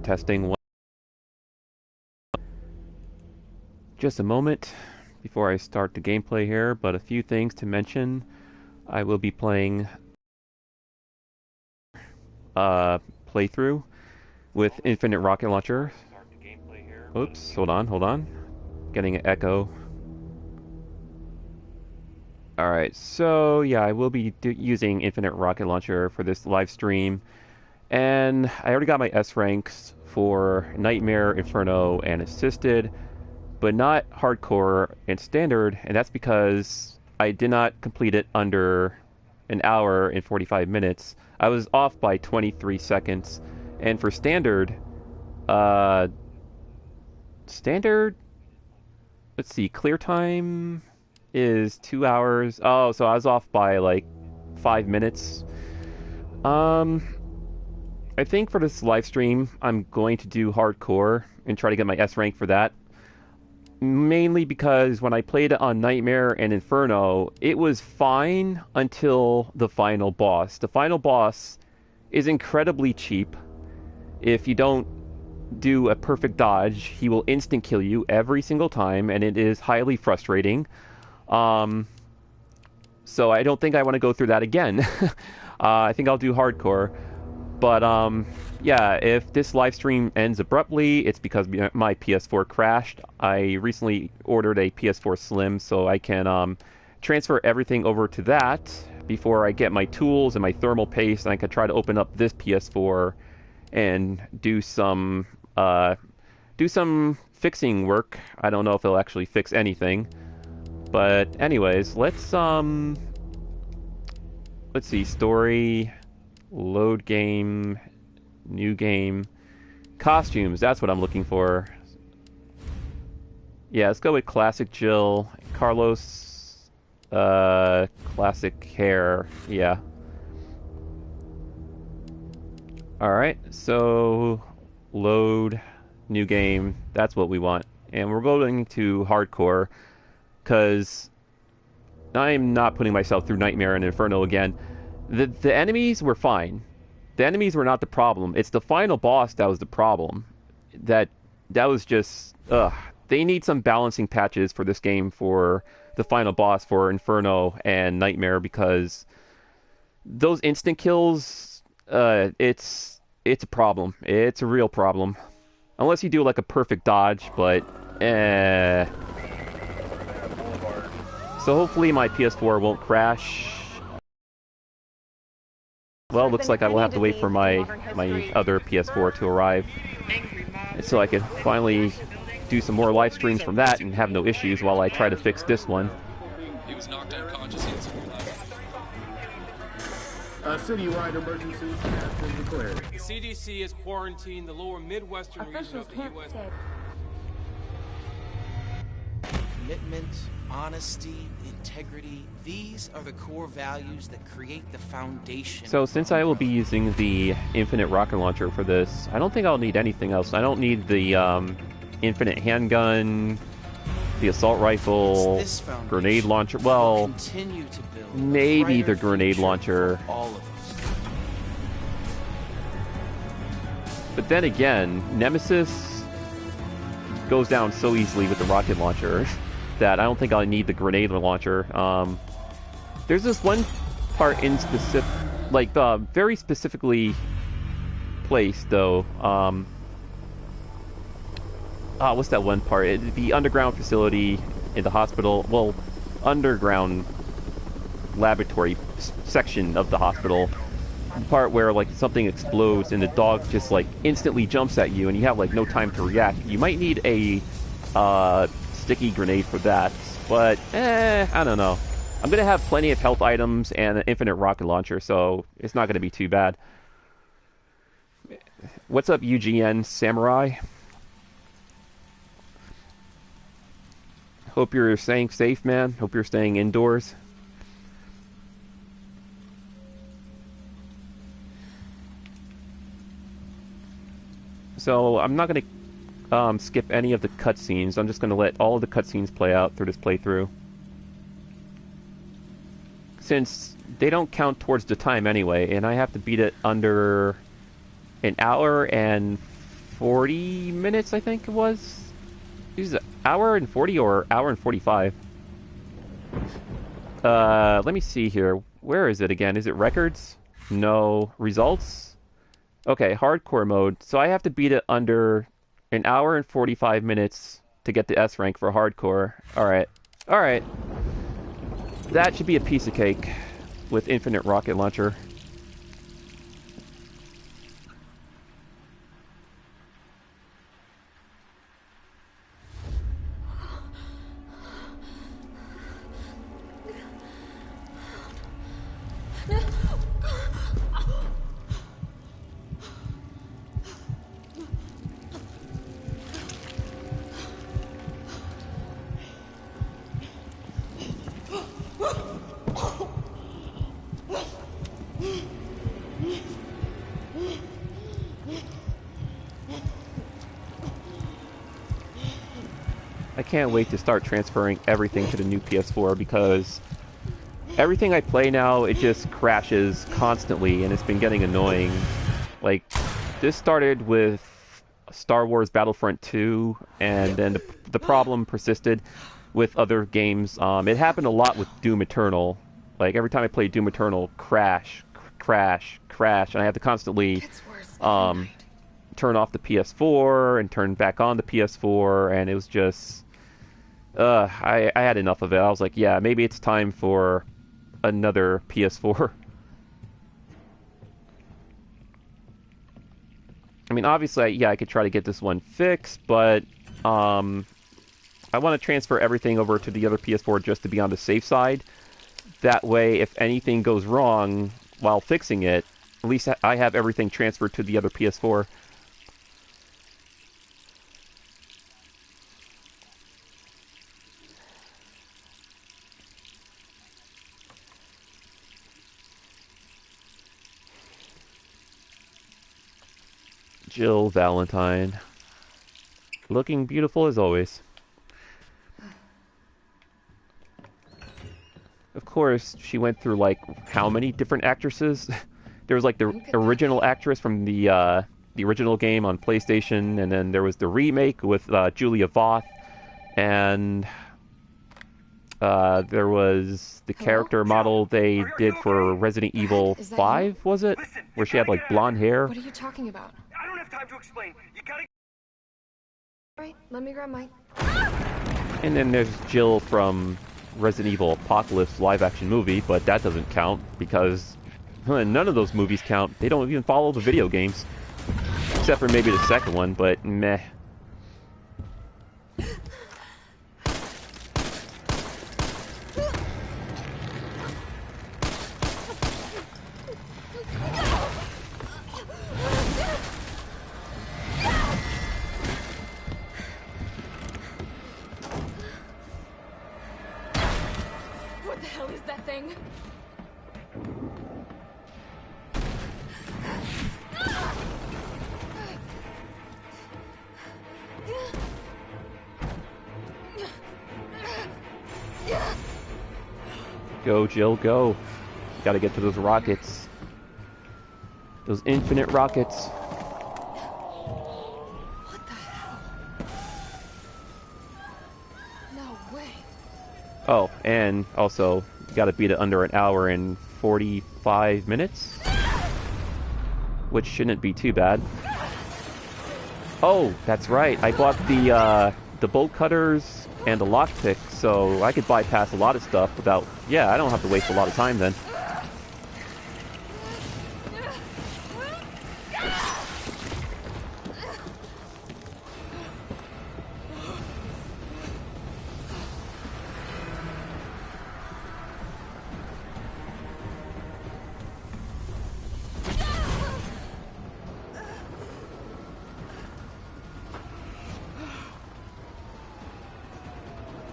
Testing one. Just a moment before I start the gameplay here, but a few things to mention. I will be playing playthrough with Infinite Rocket Launcher. Oops, hold on. Getting an echo. Alright, so yeah, I will be using Infinite Rocket Launcher for this live stream. And I already got my S ranks for Nightmare, Inferno, and Assisted, but not Hardcore and Standard, and that's because I did not complete it under an hour and 45 minutes. I was off by 23 seconds. And for Standard, let's see, clear time is 2 hours. Oh, so I was off by like 5 minutes. I think for this live stream, I'm going to do Hardcore and try to get my S rank for that. Mainly because when I played it on Nightmare and Inferno, it was fine until the final boss. The final boss is incredibly cheap. If you don't do a perfect dodge, he will instant kill you every single time, and it is highly frustrating. So I don't think I want to go through that again. I think I'll do Hardcore. But, yeah, if this live stream ends abruptly, it's because my PS4 crashed. I recently ordered a PS4 Slim, so I can transfer everything over to that before I get my tools and my thermal paste, and I can try to open up this PS4 and do some fixing work. I don't know if it'll actually fix anything. But anyways, let's see, story... Load game, new game, costumes, that's what I'm looking for. Yeah, let's go with classic Jill, Carlos, classic hair, yeah. Alright, so load, new game, that's what we want. And we're going to Hardcore, because I'm not putting myself through Nightmare and Inferno again. The enemies were fine. The enemies were not the problem. It's the final boss that was the problem. That was just... They need some balancing patches for this game for the final boss for Inferno and Nightmare, because those instant kills, it's a problem. It's a real problem. Unless you do like a perfect dodge, but... So hopefully my PS4 won't crash. Well, looks like I will have to wait for my other PS4 to arrive, so I can finally do some more live streams from that and have no issues while I try to fix this one. He was knocked unconscious. Citywide emergency has been declared. The CDC has quarantined the lower Midwestern region of the U.S. Commitment, honesty, integrity, these are the core values that create the foundation. So since I will be using the Infinite Rocket Launcher for this, I don't think I'll need anything else. I don't need the Infinite Handgun, the Assault Rifle, Grenade Launcher. Well, maybe the Grenade Launcher. All of us. But then again, Nemesis goes down so easily with the Rocket Launcher that I don't think I'll need the Grenade Launcher. There's this one part in specific, like, very specifically placed, though. What's that one part? The underground facility in the hospital, well, underground laboratory section of the hospital. The part where, like, something explodes and the dog just, like, instantly jumps at you and you have, like, no time to react. You might need a, sticky grenade for that, but I don't know. I'm gonna have plenty of health items and an infinite rocket launcher, so it's not gonna be too bad. What's up, UGN Samurai? Hope you're staying safe, man. Hope you're staying indoors. So I'm not gonna skip any of the cutscenes. I'm just going to let all of the cutscenes play out through this playthrough. Since they don't count towards the time anyway, and I have to beat it under an hour and 40 minutes, I think it was. It was an hour and 40 or hour and 45. Let me see here. Where is it again? Is it records? No. Results? Okay, hardcore mode. So I have to beat it under an hour and 45 minutes to get the S rank for hardcore. Alright. Alright. That should be a piece of cake with infinite rocket launcher. I can't wait to start transferring everything to the new PS4 because everything I play now, it just crashes constantly and it's been getting annoying. Like, this started with Star Wars Battlefront 2 and then the problem persisted with other games. It happened a lot with Doom Eternal. Like, every time I play Doom Eternal, crash, and I have to constantly turn off the PS4 and turn back on the PS4, and it was just... I had enough of it. I was like, yeah, maybe it's time for another PS4. I mean, obviously, yeah, I could try to get this one fixed, but I want to transfer everything over to the other PS4 just to be on the safe side. That way, if anything goes wrong while fixing it, at least I have everything transferred to the other PS4. Jill Valentine. Looking beautiful as always. Of course, she went through, like, how many different actresses? There was, like, the original actress from the original game on PlayStation, and then there was the remake with Julia Voth, and there was the character model they did for Resident Evil 5, was it? Where she had, like, blonde hair. What are you talking about? I don't have time to explain. You gotta... Alright, let me grab my... And then there's Jill from Resident Evil Apocalypse live-action movie, but that doesn't count because none of those movies count. They don't even follow the video games. Except for maybe the second one, but meh. What the hell is that thing? Go, Jill, go. Gotta get to those rockets. Those infinite rockets. What the hell? No way. Oh, and also, you gotta beat it under an hour and 45 minutes? Which shouldn't be too bad. Oh, that's right. I bought the bolt cutters and the lockpick, so I could bypass a lot of stuff without... Yeah, I don't have to waste a lot of time then.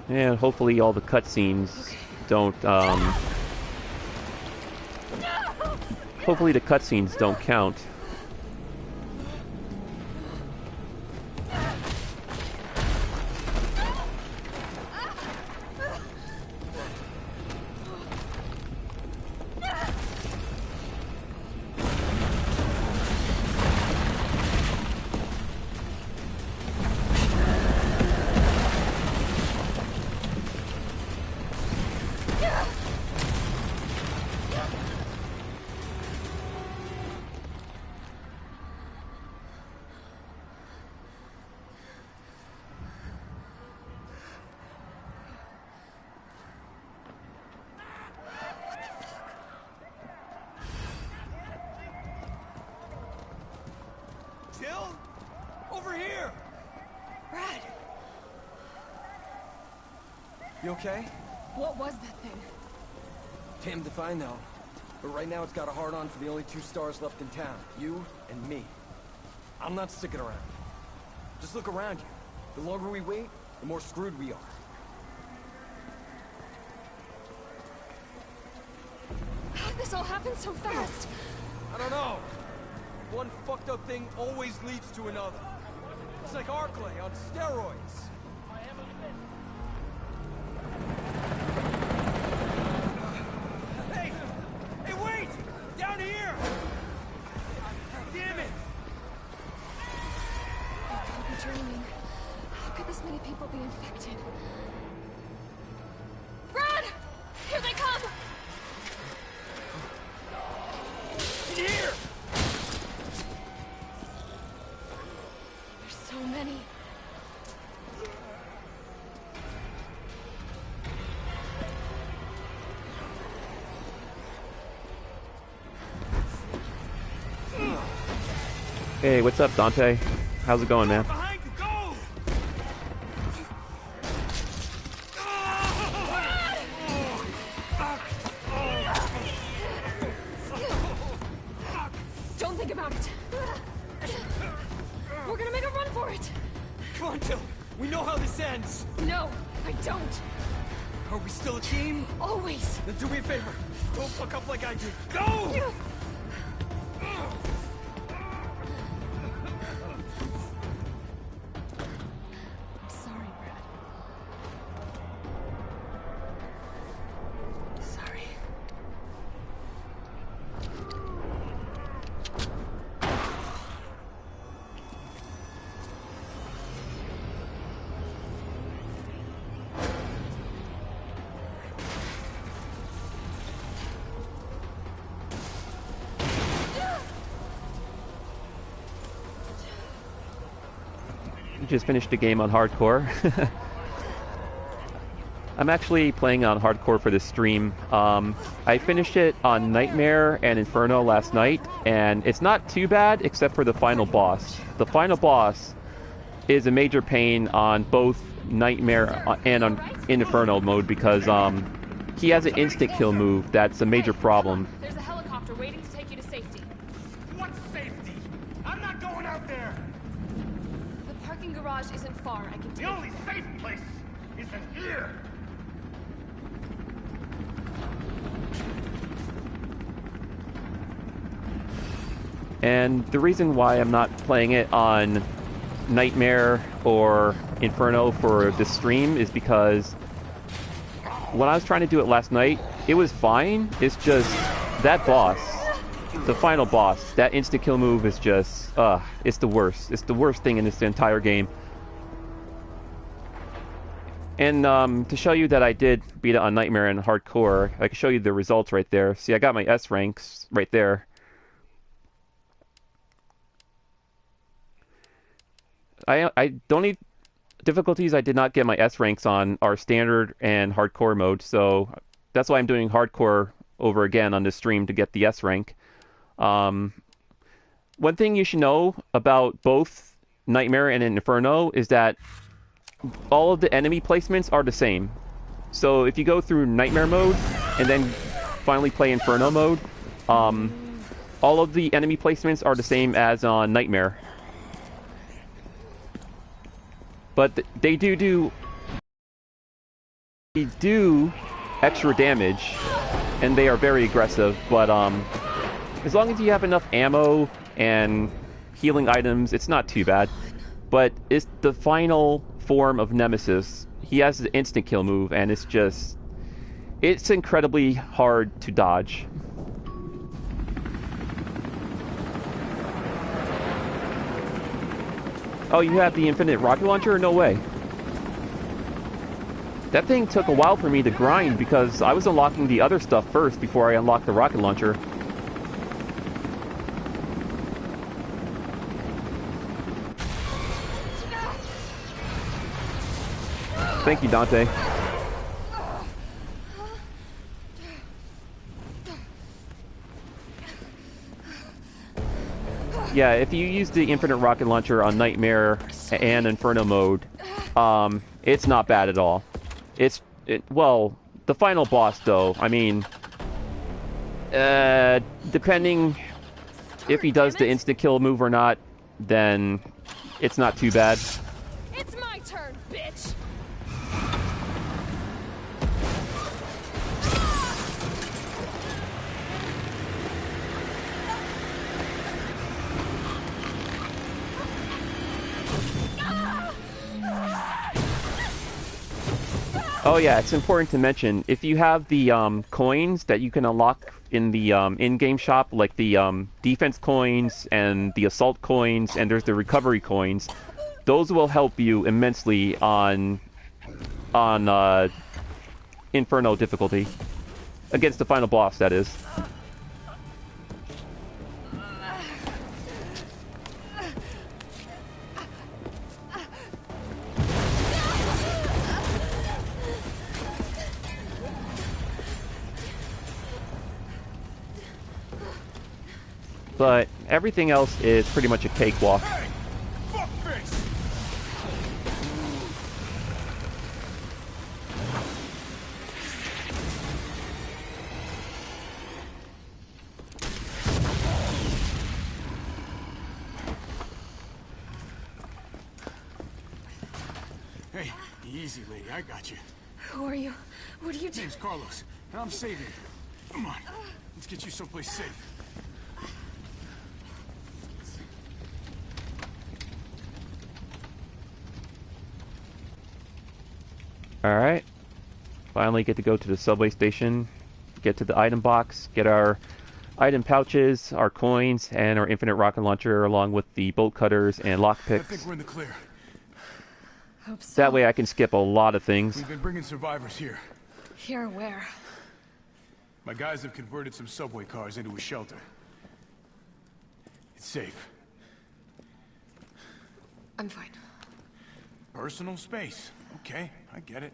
And hopefully all the cutscenes don't, hopefully the cutscenes don't count. Jill? Over here! Brad, You okay? what was that thing? Damned if I know. But right now it's got a hard-on for the only 2 stars left in town. You and me. I'm not sticking around. Just look around you. The longer we wait, the more screwed we are. How did this all happen so fast? I don't know. One fucked up thing always leads to another. It's like Arclay on steroids. Hey! Hey, wait! Down here! Damn it! I can't be dreaming. How could this many people be infected? Brad! Here they come! In here! There's so many. Hey, what's up, Dante? How's it going, man? Behind you, go! Don't think about it. We're gonna make a run for it. Come on, Jill. We know how this ends. No, I don't. Are we still a team? Always. Then do me a favor. Don't fuck up like I did. Go! I'm sorry, Brad. Sorry. Just finished a game on hardcore. I'm actually playing on hardcore for this stream. I finished it on Nightmare and Inferno last night, and it's not too bad except for the final boss. The final boss is a major pain on both Nightmare and in Inferno mode because he has an instant kill move that's a major problem. There's a helicopter waiting to take you to safety. What safety? I'm not going out there. The parking garage isn't far. I can The take only safe place is in here. And the reason why I'm not playing it on Nightmare or Inferno for this stream is because when I was trying to do it last night, it was fine. It's just that boss, the final boss, that instant kill move is just, it's the worst. It's the worst thing in this entire game. And to show you that I did beat it on Nightmare and Hardcore, I can show you the results right there. See, I got my S ranks right there. I don't need difficulties. I did not get my S ranks on our standard and hardcore mode, so that's why I'm doing hardcore over again on this stream to get the S rank. One thing you should know about both Nightmare and Inferno is that all of the enemy placements are the same. So if you go through Nightmare mode and then finally play Inferno mode, all of the enemy placements are the same as on Nightmare. But they do extra damage, and they are very aggressive. But as long as you have enough ammo and healing items, it's not too bad. But it's the final form of Nemesis. He has the instant kill move, and it's incredibly hard to dodge. Oh, you have the infinite rocket launcher? No way. That thing took a while for me to grind because I was unlocking the other stuff first before I unlocked the rocket launcher. Thank you, Dante. Yeah, if you use the infinite rocket launcher on Nightmare and Inferno mode, it's not bad at all. Well, the final boss though, I mean, depending if he does the instant kill move or not, then it's not too bad. It's my turn, bitch. Oh yeah, it's important to mention, if you have the coins that you can unlock in the in-game shop, like the defense coins and the assault coins, and there's the recovery coins, those will help you immensely on Inferno difficulty. Against the final boss, that is. But everything else is pretty much a cakewalk. Hey! Fuckface! Hey, easy, lady. I got you. Who are you? What are you doing? Name's Carlos, and I'm saving you. Come on, let's get you someplace safe. Alright. Finally get to go to the subway station, get to the item box, get our item pouches, our coins, and our infinite rocket launcher, along with the bolt cutters and I think lockpicks. we're in the clear. Hope so. That way I can skip a lot of things. We've been bringing survivors here. Here, where? My guys have converted some subway cars into a shelter. It's safe. I'm fine. Personal space. Okay, I get it.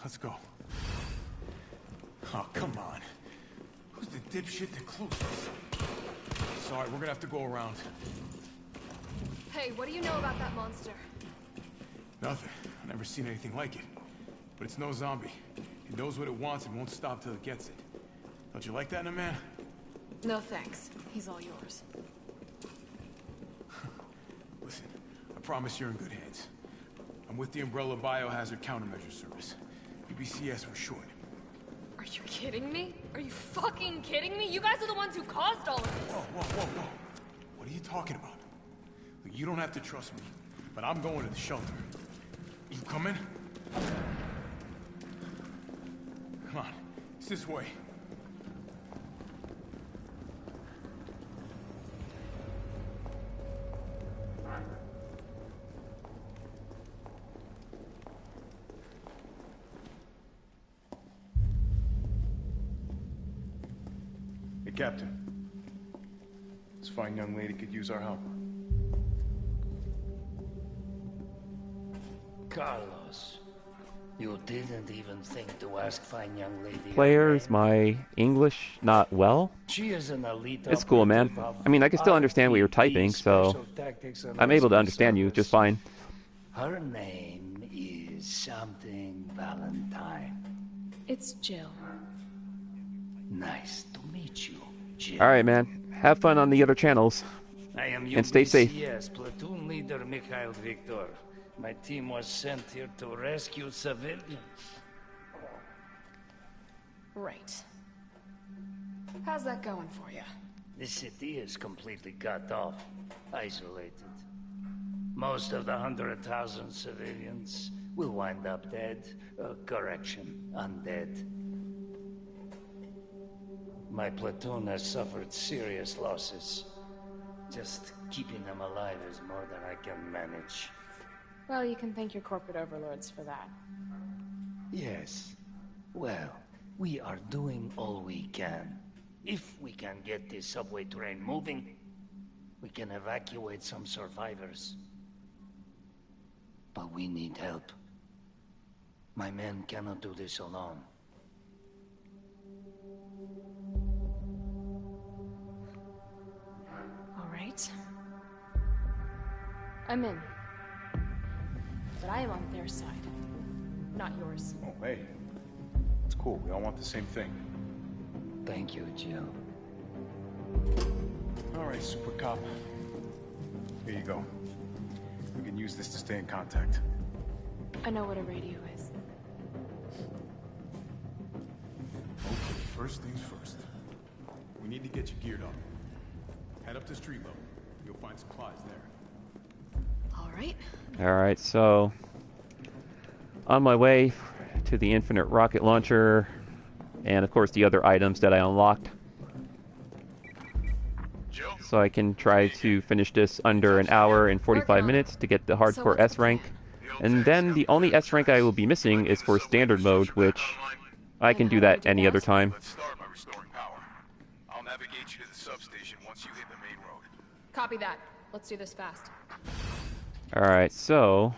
Let's go. Oh, come on. Who's the dipshit that closed this? Sorry, we're gonna have to go around. Hey, what do you know about that monster? Nothing. I've never seen anything like it. But it's no zombie. It knows what it wants and won't stop till it gets it. Don't you like that in a man? No thanks. He's all yours. Listen, I promise you're in good hands. I'm with the Umbrella Biohazard Countermeasure Service. UBCS for short. Are you kidding me? Are you fucking kidding me? You guys are the ones who caused all of this. Whoa, whoa, whoa, whoa. What are you talking about? Look, you don't have to trust me, but I'm going to the shelter. You coming? Come on, it's this way. Hey, Captain. This fine young lady could use our help. Carlos, you didn't even think to ask fine young lady. Players, my English not well. She is an elite. It's cool, man. I mean, I can still understand what you're typing, so I'm able to understand you just fine. Her name is something Valentine. It's Jill. Nice to meet you, Jill. Alright, man. Have fun on the other channels. I am And stay safe. UBCS platoon leader Mikhail Victor. My team was sent here to rescue civilians. Right. How's that going for you? The city is completely cut off, isolated. Most of the 100,000 civilians will wind up dead. Correction, undead. My platoon has suffered serious losses. Just keeping them alive is more than I can manage. Well, you can thank your corporate overlords for that. Yes. Well, we are doing all we can. If we can get this subway train moving, we can evacuate some survivors. But we need help. My men cannot do this alone. All right. I'm in. But I am on their side, not yours. Oh, hey. It's cool. We all want the same thing. Thank you, Jill. All right, Super Cop. Here you go. We can use this to stay in contact. I know what a radio is. Okay, first things first. We need to get you geared up. Head up to street level. You'll find supplies there. All right. Alright, so on my way to the infinite rocket launcher, and of course the other items that I unlocked. So I can try to finish this under an hour and 45 minutes to get the hardcore S rank. And then the only S rank I will be missing is for standard mode, which I can do that any other time. Let's start by restoring power. I'll navigate you to the substation once you hit the main road. Copy that. Let's do this fast. Alright, so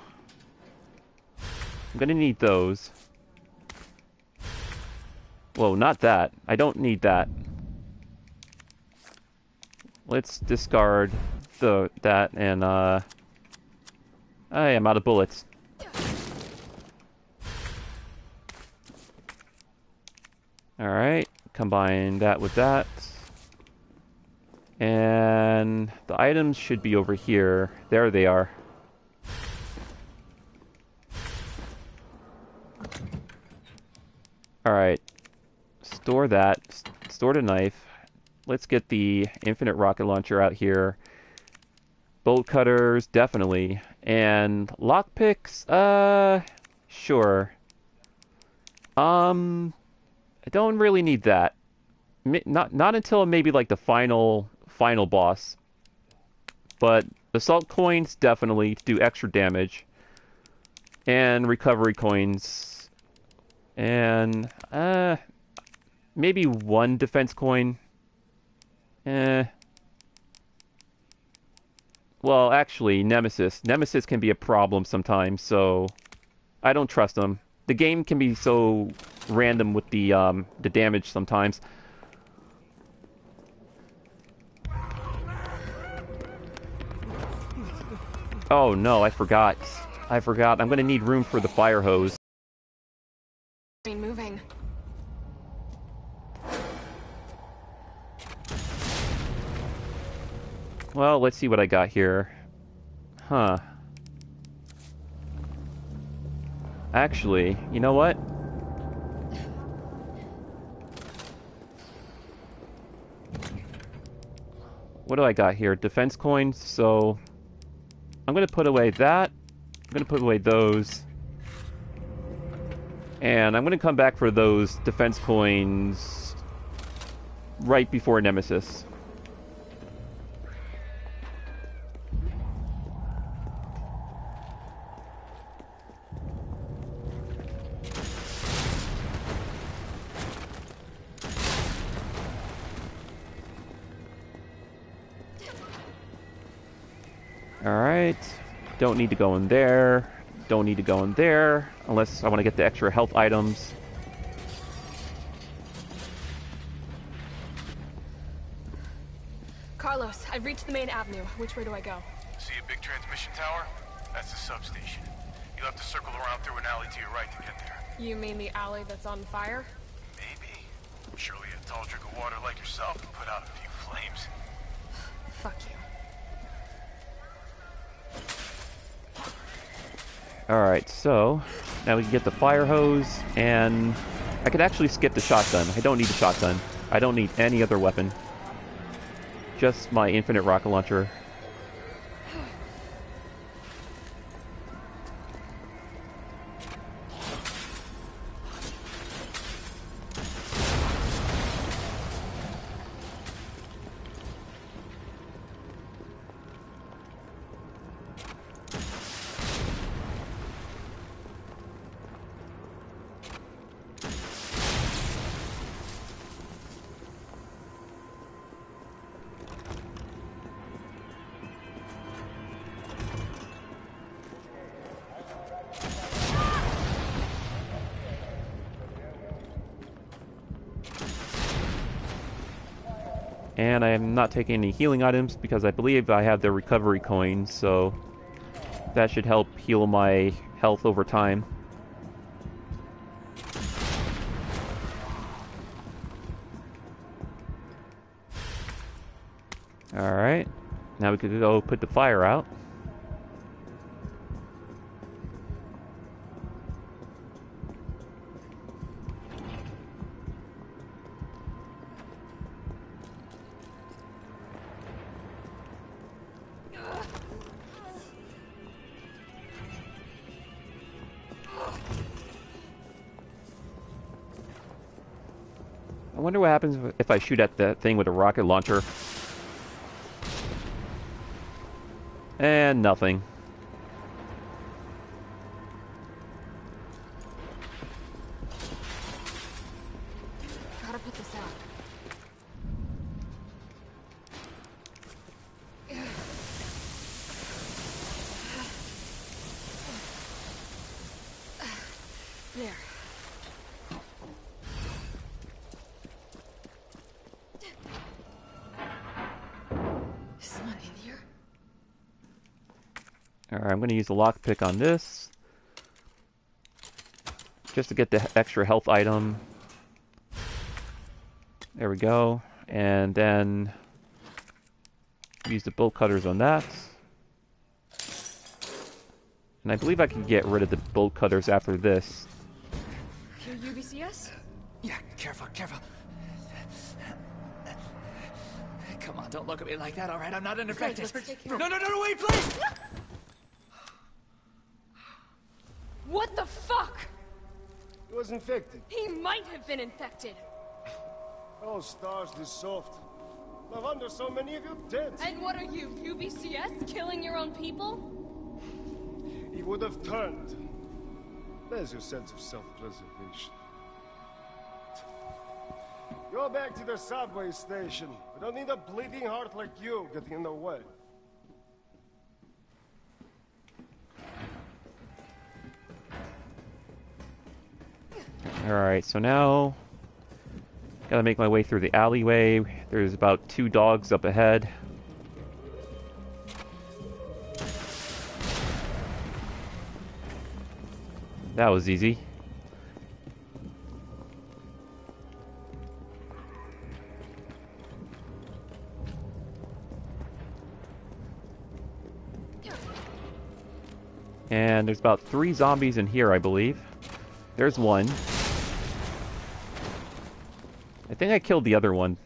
I'm gonna need those. Whoa, not that. I don't need that. Let's discard that and I am out of bullets. Alright, combine that with that. And the items should be over here. There they are. Alright. Store that. Store the knife. Let's get the infinite rocket launcher out here. Bolt cutters, definitely. And lockpicks, sure. I don't really need that. Not until maybe like the final boss. But assault coins definitely do extra damage. And recovery coins. And maybe one defense coin. Well, actually, Nemesis. Nemesis can be a problem sometimes, so I don't trust them. The game can be so random with the damage sometimes. Oh no, I forgot. I'm gonna need room for the fire hose. Moving. Well, let's see what I got here. Huh. Actually, you know what? What do I got here? Defense coins, so I'm gonna put away that. I'm gonna put away those. And I'm gonna come back for those defense coins right before Nemesis. Alright, don't need to go in there, don't need to go in there, unless I want to get the extra health items. Carlos, I've reached the main avenue. Which way do I go? See a big transmission tower? That's the substation. You'll have to circle around through an alley to your right to get there. You mean the alley that's on fire? Maybe. Surely a tall drink of water like yourself can put out a few flames. Fuck you. Alright, so now we can get the fire hose, and I could actually skip the shotgun. I don't need the shotgun. I don't need any other weapon. Just my infinite rocket launcher. And I am not taking any healing items because I believe I have the recovery coins, so That should help heal my health over time. Alright. Now we could go put the fire out. I wonder what happens if I shoot at that thing with a rocket launcher. And nothing. Gotta put this out. There. Is not in here? Alright, I'm going to use the lockpick on this. Just to get the extra health item. There we go. And then use the bolt cutters on that. And I believe I can get rid of the bolt cutters after this. Your UBCS? Yeah, careful, careful. Come on, don't look at me like that, all right? I'm not unaffected. Let's take care of No, wait, please! What the fuck? He was infected. He might have been infected. Oh, stars, this soft. No wonder so many of you dead. And what are you, UBCS? Killing your own people? He would have turned. There's your sense of self-preservation. Go back to the subway station. We don't need a bleeding heart like you getting in the way. Alright, so now gotta make my way through the alleyway. There's about 2 dogs up ahead. That was easy. And there's about 3 zombies in here, I believe. There's one. I think I killed the other one.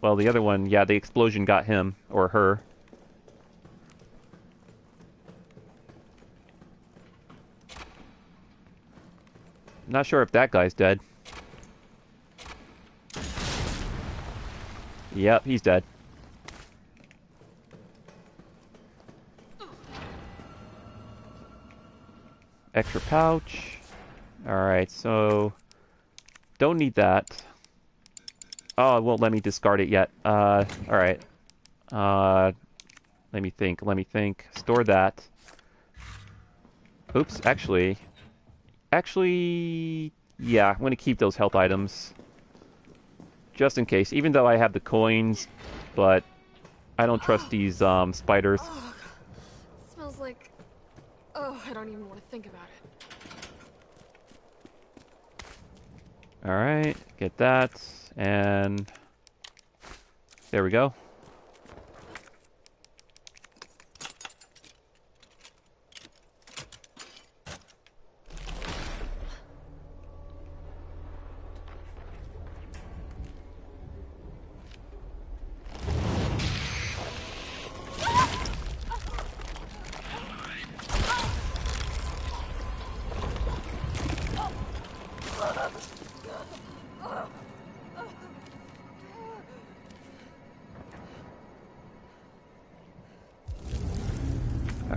Well, the other one, yeah, the explosion got him, or her. Not sure if that guy's dead. Yep, he's dead. Extra pouch. Alright, so don't need that. Oh, it won't let me discard it yet. Alright. Let me think. Store that. Oops, actually, yeah, I'm gonna keep those health items. Just in case, even though I have the coins, but I don't trust these spiders. Oh, it smells like... Oh, I don't even want to think about it. Alright, get that, and there we go.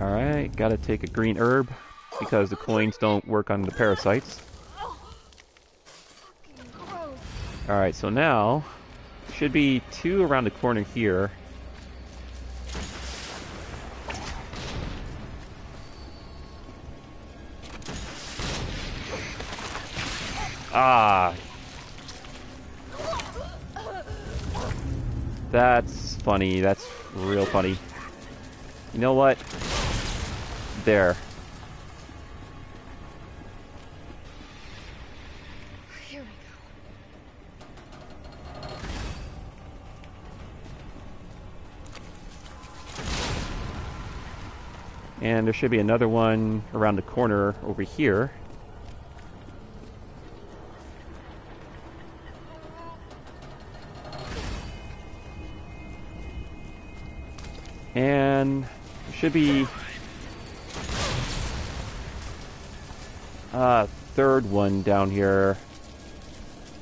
Alright, gotta take a green herb, because the coins don't work on the parasites. Alright, so now, should be 2 around the corner here. Ah! That's funny, that's real funny. You know what? There. Here we go. And there should be another one around the corner over here. And there should be a third one down here,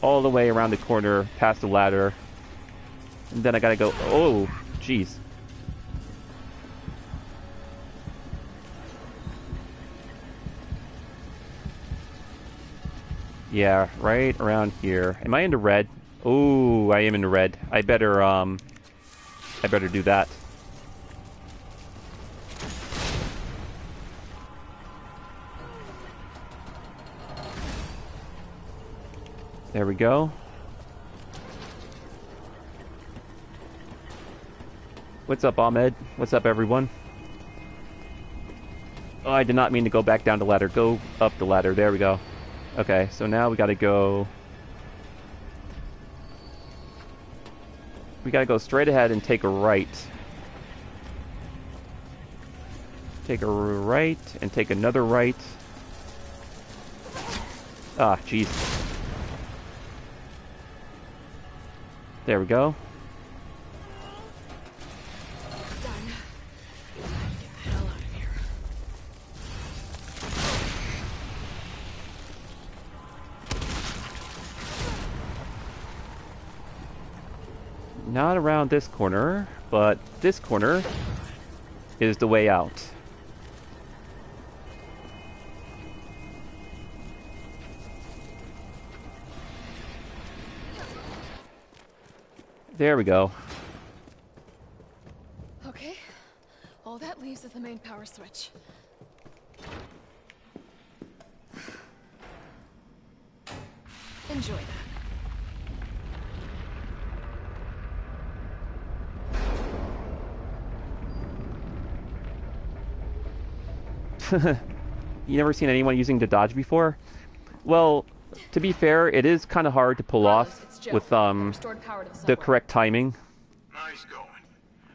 all the way around the corner, past the ladder. And then I gotta go, oh, jeez. Yeah, right around here. Am I in the red? Oh, I am in the red. I better do that. There we go. What's up, Ahmed? What's up, everyone? Oh, I did not mean to go back down the ladder. Go up the ladder. There we go. Okay, so now we gotta go... We gotta go straight ahead and take a right. Take a right and take another right. Ah, jeez. There we go. Done. Get the hell out of here. Not around this corner, but this corner is the way out. There we go. Okay. All that leaves is the main power switch. Enjoy that. You never seen anyone using the dodge before? Well, to be fair, it is kind of hard to pull off with the correct timing. Nice going.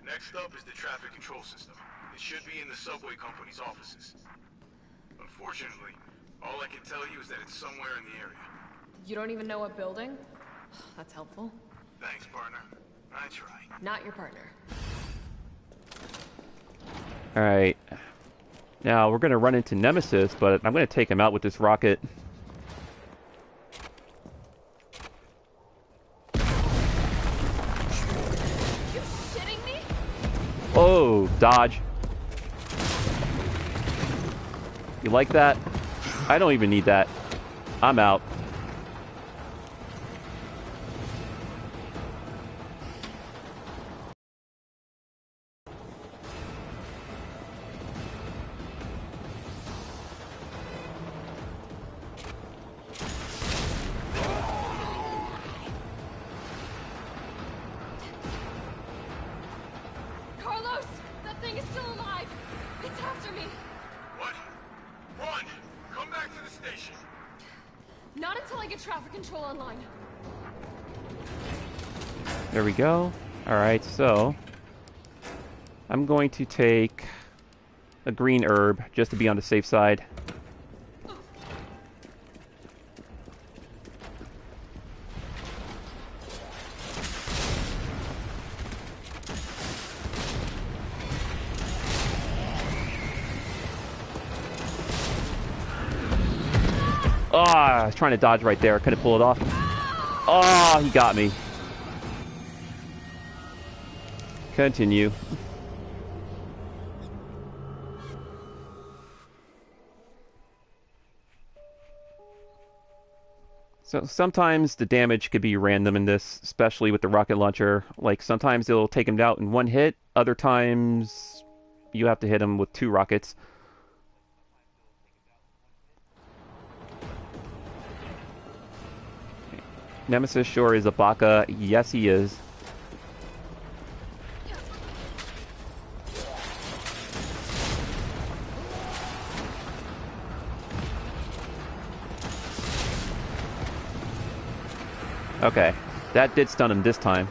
Next up is the traffic control system. It should be in the subway company's offices. Unfortunately, all I can tell you is that it's somewhere in the area. You don't even know what building? That's helpful. Thanks, partner. I try. Not your partner. Alright. Now, we're going to run into Nemesis, but I'm going to take him out with this rocket. Oh, dodge. You like that? I don't even need that. I'm out. There we go. Alright, so I'm going to take a green herb just to be on the safe side. Ah, I was trying to dodge right there. Couldn't pull it off. Oh, he got me. Continue. So sometimes the damage could be random in this, especially with the rocket launcher. Like sometimes it'll take him out in one hit, other times you have to hit him with 2 rockets. Nemesis sure is a baka. Yes, he is. Okay. That did stun him this time.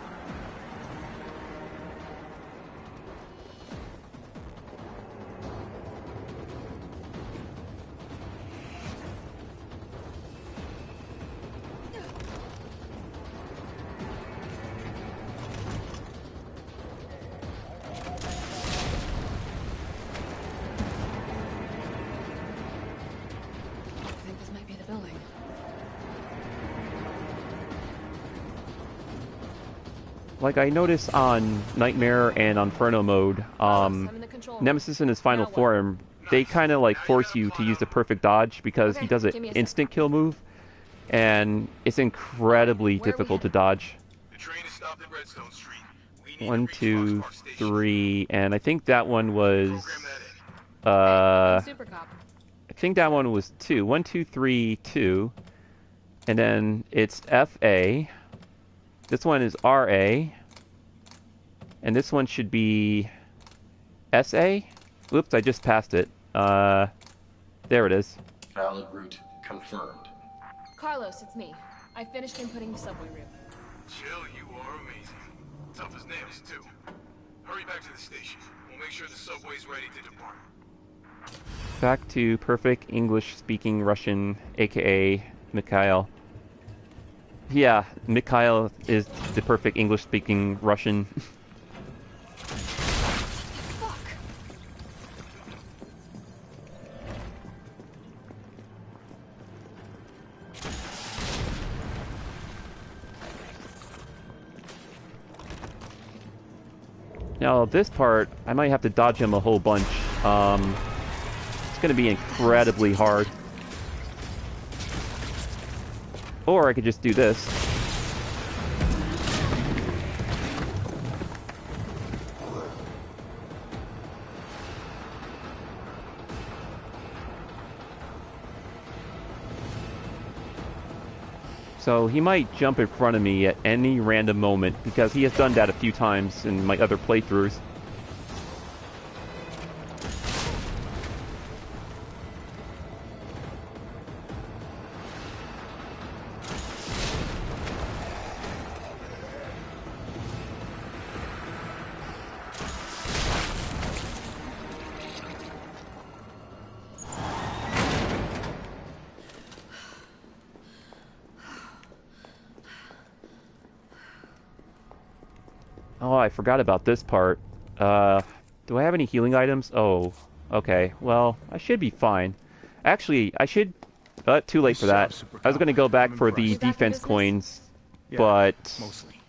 I think this might be the building. Like I noticed on Nightmare and on Inferno mode, I'm in the control room. Nemesis in his final Now what? form, they kind of like force you to use the perfect dodge because he Okay, does an give me a instant kill move, and it's incredibly Where are we difficult to headed? dodge. The train is stopped at Redstone Street. We need to 1, reach 2, Fox Park Station. 3, and I think that one was, Program that in. I'm Super Cop. I think that one was 2. 1, 2, 3, 2, and then it's FA. This one is RA, and this one should be SA. Oops, I just passed it. There it is. Valid route confirmed. Carlos, it's me. I finished inputting the subway route. Chill, you are amazing. Tough as nails, too. Hurry back to the station. We'll make sure the subway's ready to depart. Back to perfect English-speaking Russian, aka Mikhail. Yeah, Mikhail is the perfect English-speaking Russian. Fuck! Now, this part, I might have to dodge him a whole bunch. It's going to be incredibly hard. Or I could just do this. So he might jump in front of me at any random moment, because he has done that a few times in my other playthroughs. Oh, I forgot about this part. Do I have any healing items? Oh, okay. Well, I should be fine. Actually, I should... too late for that. I was going to go back for the defense coins, but... Mostly.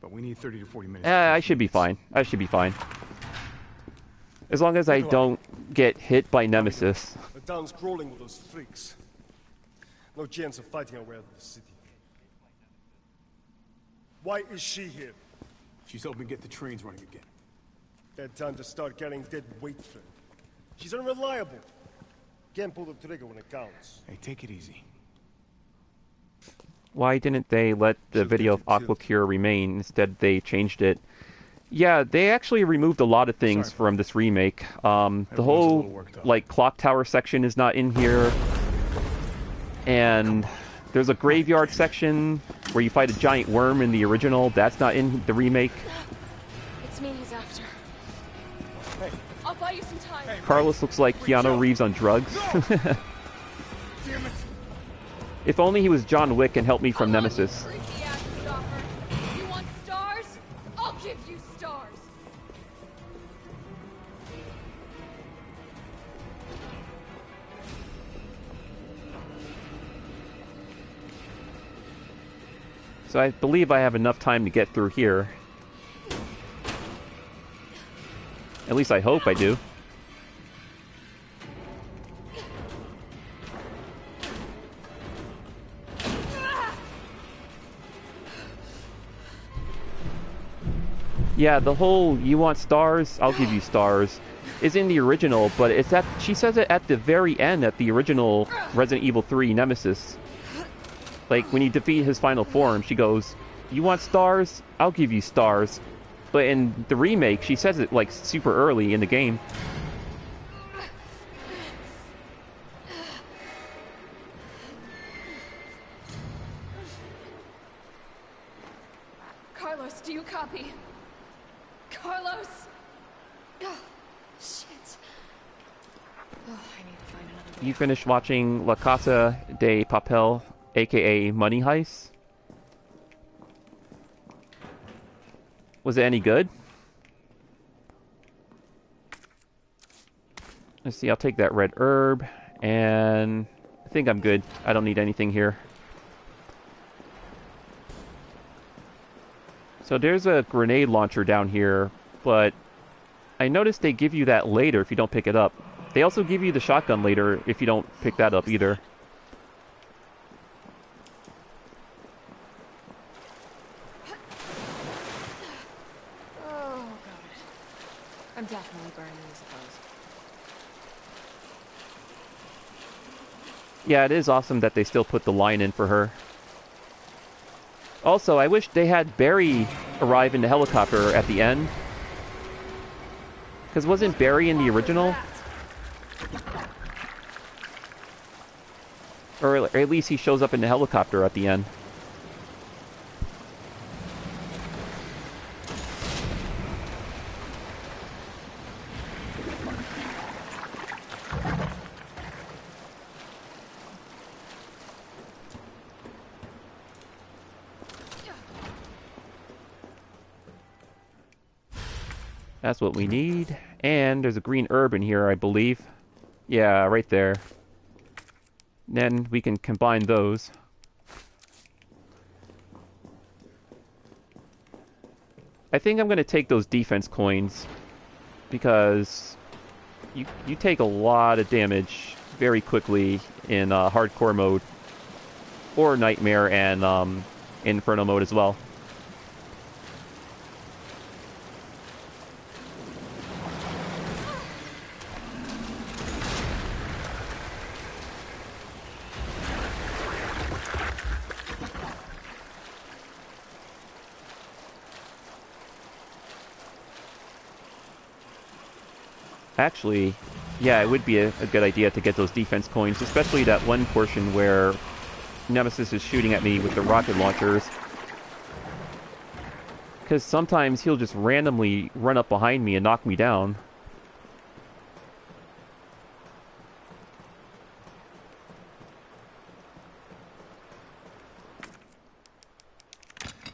But we need 30 to 40 minutes. I should be fine. I should be fine. As long as I don't get hit by Nemesis. The town's crawling with those freaks. No chance of fighting our way out of the city. Why is she here? She's helping get the trains running again. That time to start carrying dead weight, friend. She's unreliable. Can't pull the trigger when it counts. Hey, take it easy. Why didn't they let the video of Aquacure remain? Instead, they changed it. Yeah, they actually removed a lot of things from this remake. The whole, like, clock tower section is not in here. And there's a graveyard section where you fight a giant worm in the original. That's not in the remake. It's me he's after. Hey. I'll buy you some time. Hey, Carlos looks like Keanu Reeves on drugs. Damn it. If only he was John Wick and helped me from Nemesis. Freaky ass stalker. You want stars? I'll give you stars. So I believe I have enough time to get through here. At least I hope I do. Yeah, the whole "you want stars, I'll give you stars" is in the original, but it's at, she says it at the very end at the original Resident Evil 3 Nemesis. Like, when you defeat his final form, she goes, "You want stars? I'll give you stars." But in the remake, she says it, like, super early in the game. Shit. Oh, I need to find another way You out. finished watching La Casa de Papel, aka Money Heist? Was it any good? Let's see, I'll take that red herb, and I think I'm good. I don't need anything here. So there's a grenade launcher down here, but I noticed they give you that later if you don't pick it up. They also give you the shotgun later if you don't pick that up either. Oh, God. I'm definitely burning, I suppose. Yeah, it is awesome that they still put the line in for her. Also, I wish they had Barry arrive in the helicopter at the end. Because wasn't Barry in the original? Or at least he shows up in the helicopter at the end. That's what we need. And there's a green herb in here, I believe. Yeah, right there. Then we can combine those. I think I'm going to take those defense coins because you take a lot of damage very quickly in hardcore mode or nightmare and inferno mode as well. Actually, yeah, it would be a good idea to get those defense coins, especially that one portion where Nemesis is shooting at me with the rocket launchers. Because sometimes he'll just randomly run up behind me and knock me down.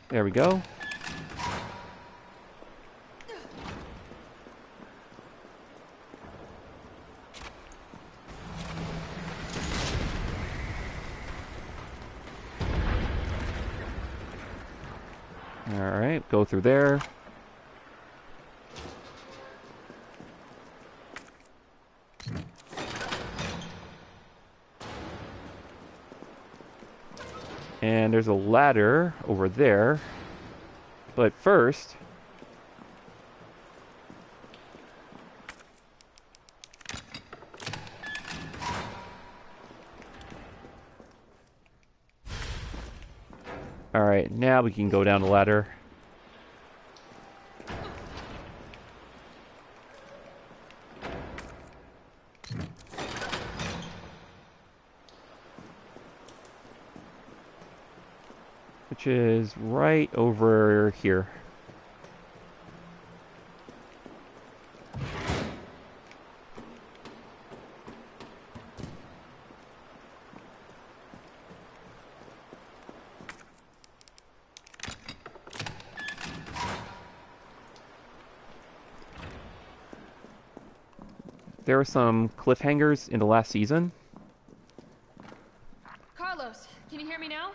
There we go. Alright, go through there. And there's a ladder over there. But first... Alright, now we can go down the ladder. Which is right over here. There were some cliffhangers in the last season. Carlos, can you hear me now?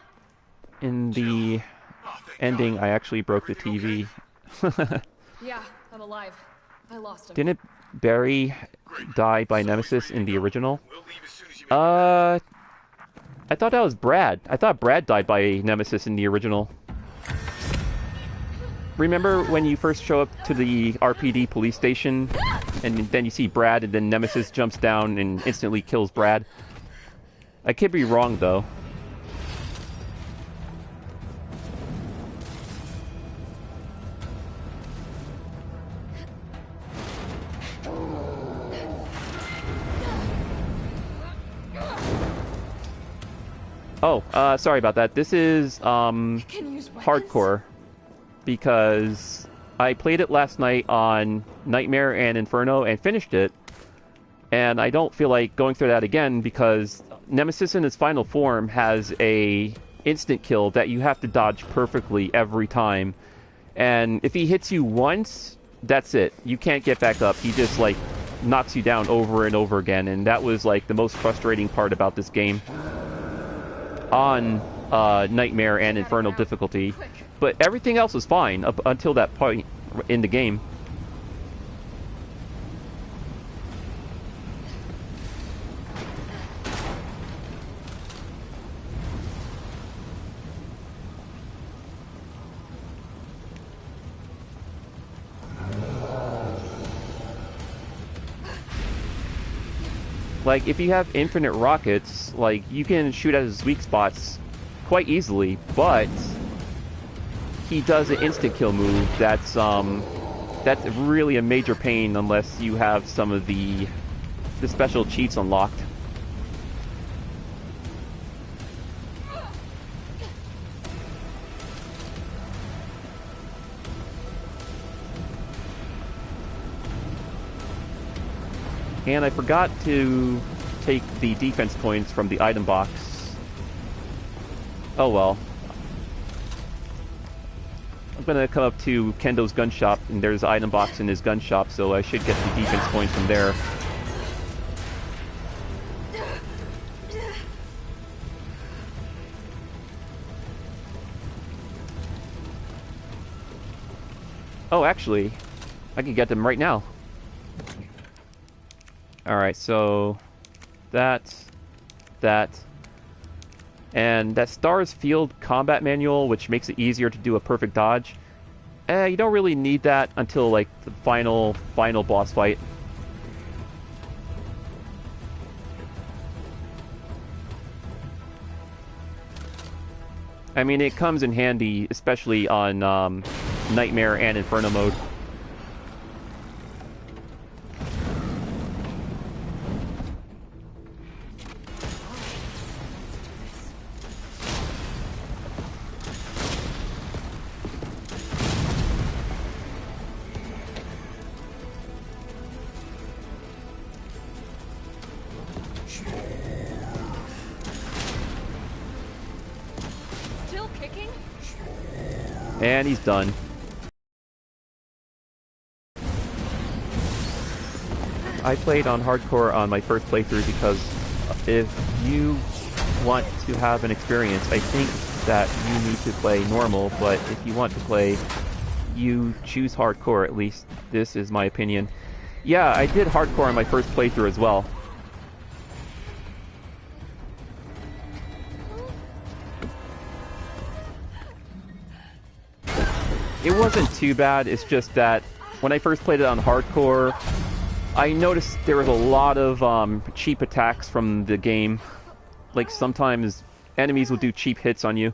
In the ending, I actually broke the TV. Yeah, I'm alive. I lost him. Didn't Barry die by Nemesis in the original? I thought that was Brad. I thought Brad died by Nemesis in the original. Remember when you first show up to the RPD police station and then you see Brad and then Nemesis jumps down and instantly kills Brad? I could be wrong though. Oh, sorry about that. This is hardcore because I played it last night on Nightmare and Inferno and finished it. And I don't feel like going through that again because Nemesis in its final form has a instant kill that you have to dodge perfectly every time. And if he hits you once, that's it. You can't get back up. He just, like, knocks you down over and over again. And that was, like, the most frustrating part about this game on Nightmare and Infernal difficulty. But everything else was fine up until that point in the game. Like, if you have infinite rockets, like, you can shoot at his weak spots quite easily, but he does an instant kill move that's really a major pain unless you have some of the special cheats unlocked. And I forgot to take the defense points from the item box. Oh well. I'm gonna come up to Kendo's gun shop, and there's an item box in his gun shop, so I should get the defense points from there. Oh, actually, I can get them right now. Alright, so that, and that Stars Field combat manual, which makes it easier to do a perfect dodge. You don't really need that until, like, the final boss fight. I mean, it comes in handy, especially on Nightmare and Inferno mode. And he's done. I played on hardcore on my first playthrough because if you want to have an experience, I think that you need to play normal, but if you want to play, you choose hardcore, at least this is my opinion. Yeah, I did hardcore on my first playthrough as well. It wasn't too bad, it's just that when I first played it on hardcore, I noticed there was a lot of cheap attacks from the game. Like, sometimes enemies will do cheap hits on you.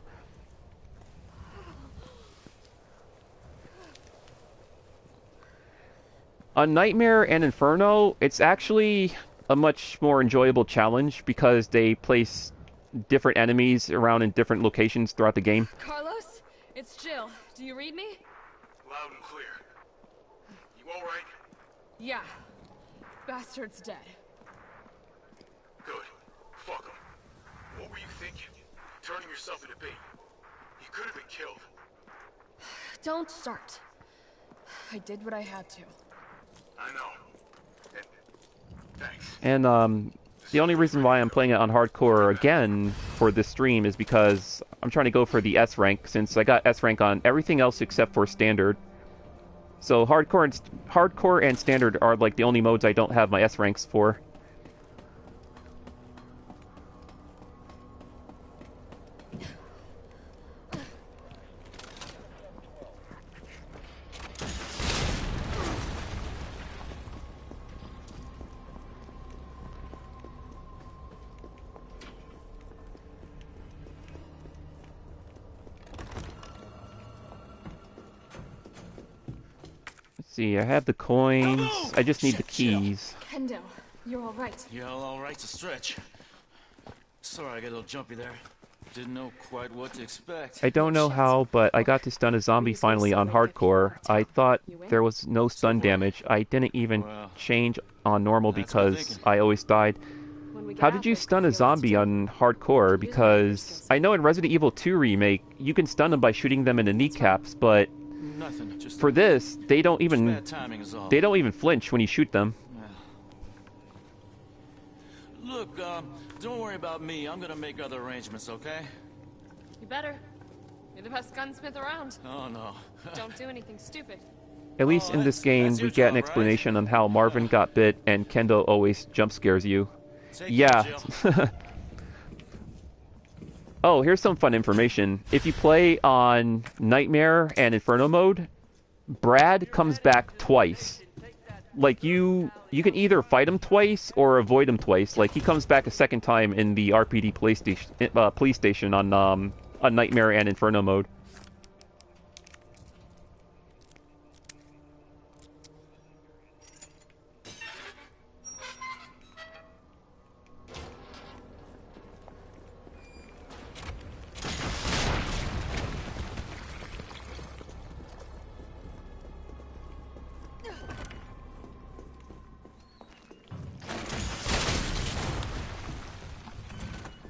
On Nightmare and Inferno, it's actually a much more enjoyable challenge because they place different enemies around in different locations throughout the game. Carlos, it's Jill. Do you read me? Loud and clear. You all right? Yeah. Bastard's dead. Good. Fuck him. What were you thinking? Turning yourself into bait. You could have been killed. Don't start. I did what I had to. I know. And thanks. And the only reason why I'm playing it on hardcore again for this stream is because I'm trying to go for the S rank, since I got S rank on everything else except for standard. So hardcore and standard are like the only modes I don't have my S ranks for. See, I have the coins. I just need the keys. Kendo, you're all right. Yeah, all right's a stretch. Sorry, I got a little jumpy there. Didn't know quite what to expect. I don't know how, but I got to stun a zombie finally on hardcore. I thought there was no stun damage. I didn't even change on normal because I always died. How did you stun a zombie on hardcore? Because I know in Resident Evil 2 Remake, you can stun them by shooting them in the kneecaps, but for this, they don't even flinch when you shoot them. Look, don't worry about me. I'm gonna make other arrangements, okay? You better. You're the best gunsmith around. Oh, no. Don't do anything stupid. At least in this game, we get an explanation on how Marvin got bit and Kendo always jump scares you. Yeah. Oh, here's some fun information. If you play on Nightmare and Inferno mode, Brad comes back twice. Like, you can either fight him twice or avoid him twice. Like, he comes back a second time in the RPD police station on Nightmare and Inferno mode.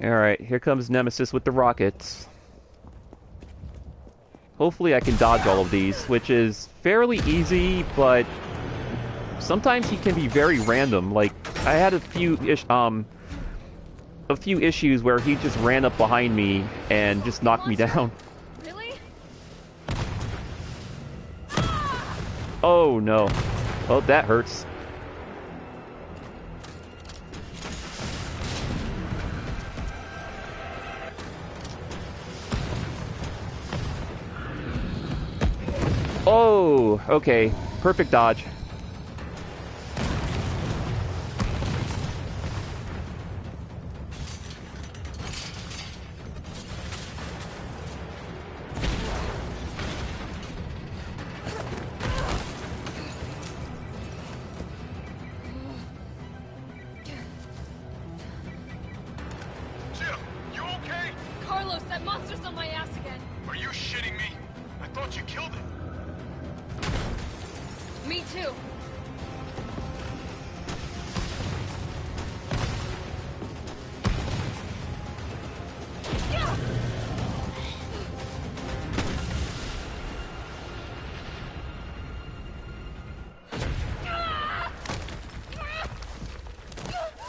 Alright, here comes Nemesis with the rockets. Hopefully I can dodge all of these, which is fairly easy, but sometimes he can be very random. Like, I had a few issues where he just ran up behind me and just knocked me down. Really? Oh no. Oh, that hurts. Oh, okay. Perfect dodge. Jill, you okay? Carlos, that monster's on my ass again. Are you shitting me? I thought you killed it. Me too.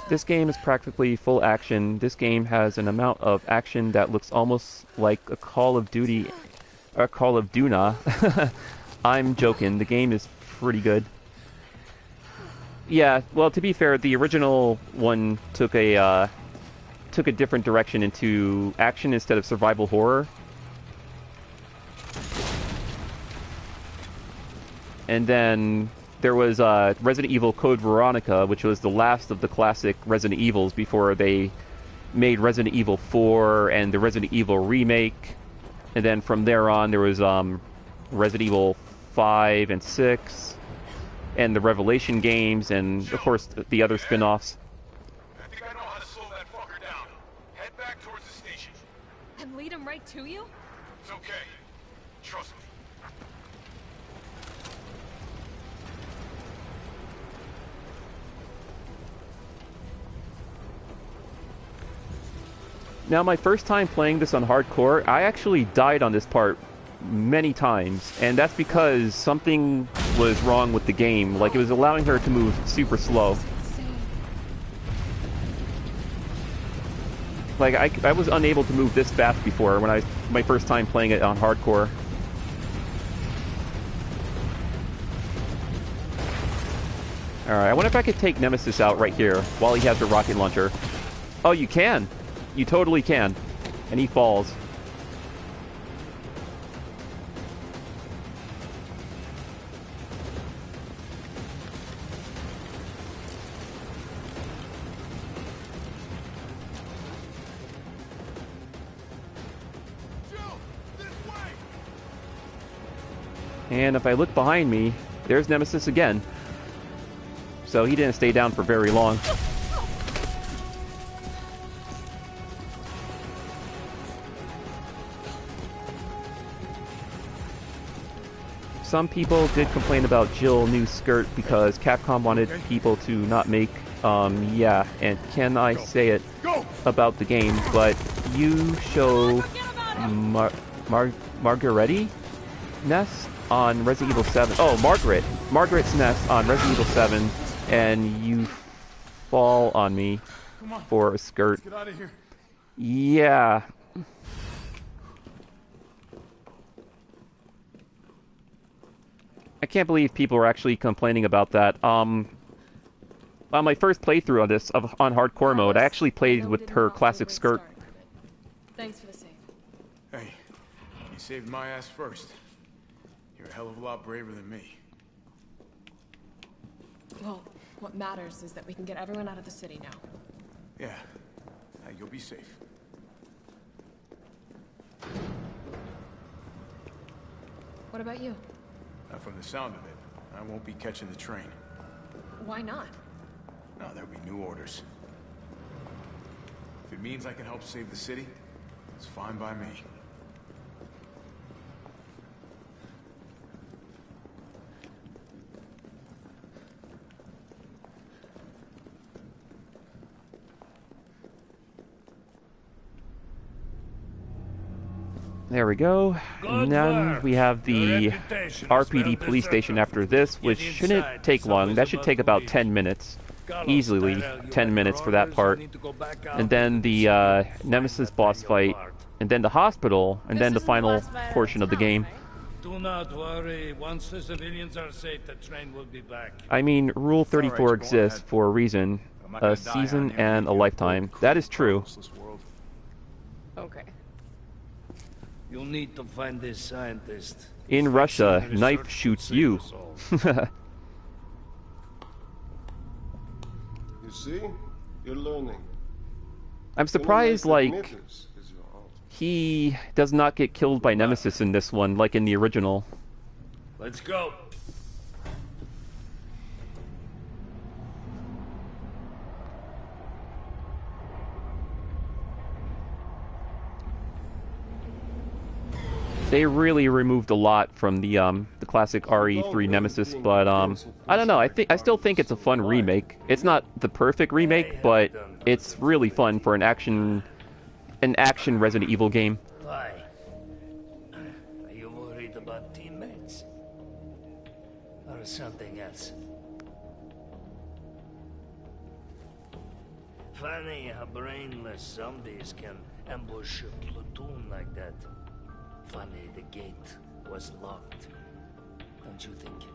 This game is practically full action. This game has an amount of action that looks almost like a Call of Duty, or Call of Duna. I'm joking. The game is pretty good. Yeah, well, to be fair, the original one took a different direction into action instead of survival horror. And then there was Resident Evil Code Veronica, which was the last of the classic Resident Evils before they made Resident Evil 4 and the Resident Evil Remake. And then from there on, there was Resident Evil 5 and 6, and the Revelation games, and of course the other spin-offs. I think I know how to slow that fucker down. Head back towards the station. And lead him right to you? It's okay. Trust me. Now, my first time playing this on hardcore, I actually died on this part many times, and that's because something was wrong with the game. Like, it was allowing her to move super slow. Like, I was unable to move this fast before when my first time playing it on hardcore. Alright, I wonder if I could take Nemesis out right here while he has the rocket launcher. Oh, you can! You totally can. And he falls. And if I look behind me, there's Nemesis again. So he didn't stay down for very long. some people did complain about Jill's new skirt because Capcom wanted people to not make, yeah, and can I say it about the game, but you show Margaretti Nest on Resident Evil 7. Oh, Margaret's Nest on Resident Evil 7, and you fall on me for a skirt. Let's get out of here. Yeah. I can't believe people are actually complaining about that. On my first playthrough of this, on hardcore mode, I actually played with her classic skirt. Thanks for the save. Hey, you saved my ass first. You're a hell of a lot braver than me. Well, what matters is that we can get everyone out of the city now. Yeah, you'll be safe. What about you? From the sound of it, I won't be catching the train. Why not? No, there'll be new orders. If it means I can help save the city, it's fine by me. There we go. And then we have the RPD police station after this, which shouldn't take long. That should take about 10 minutes. Easily 10 minutes for that part. And then the Nemesis boss fight. And then the hospital. And then the final portion of the game. Do not worry. Once the civilians are safe, the train will be back. I mean, Rule 34 exists for a reason. A season and a lifetime. That is true. Okay. You'll need to find this scientist. In Russia, knife shoots you. You see? You're learning. I'm surprised, like, he does not get killed by Nemesis in this one, like in the original. Let's go. They really removed a lot from the classic RE3 Nemesis, but I don't know. I still think it's a fun remake. It's not the perfect remake, but it's really fun for an action Resident Evil game. Why? Are you worried about teammates? Or something else? Funny how brainless zombies can ambush a platoon like that. Funny the gate was locked. Don't you think?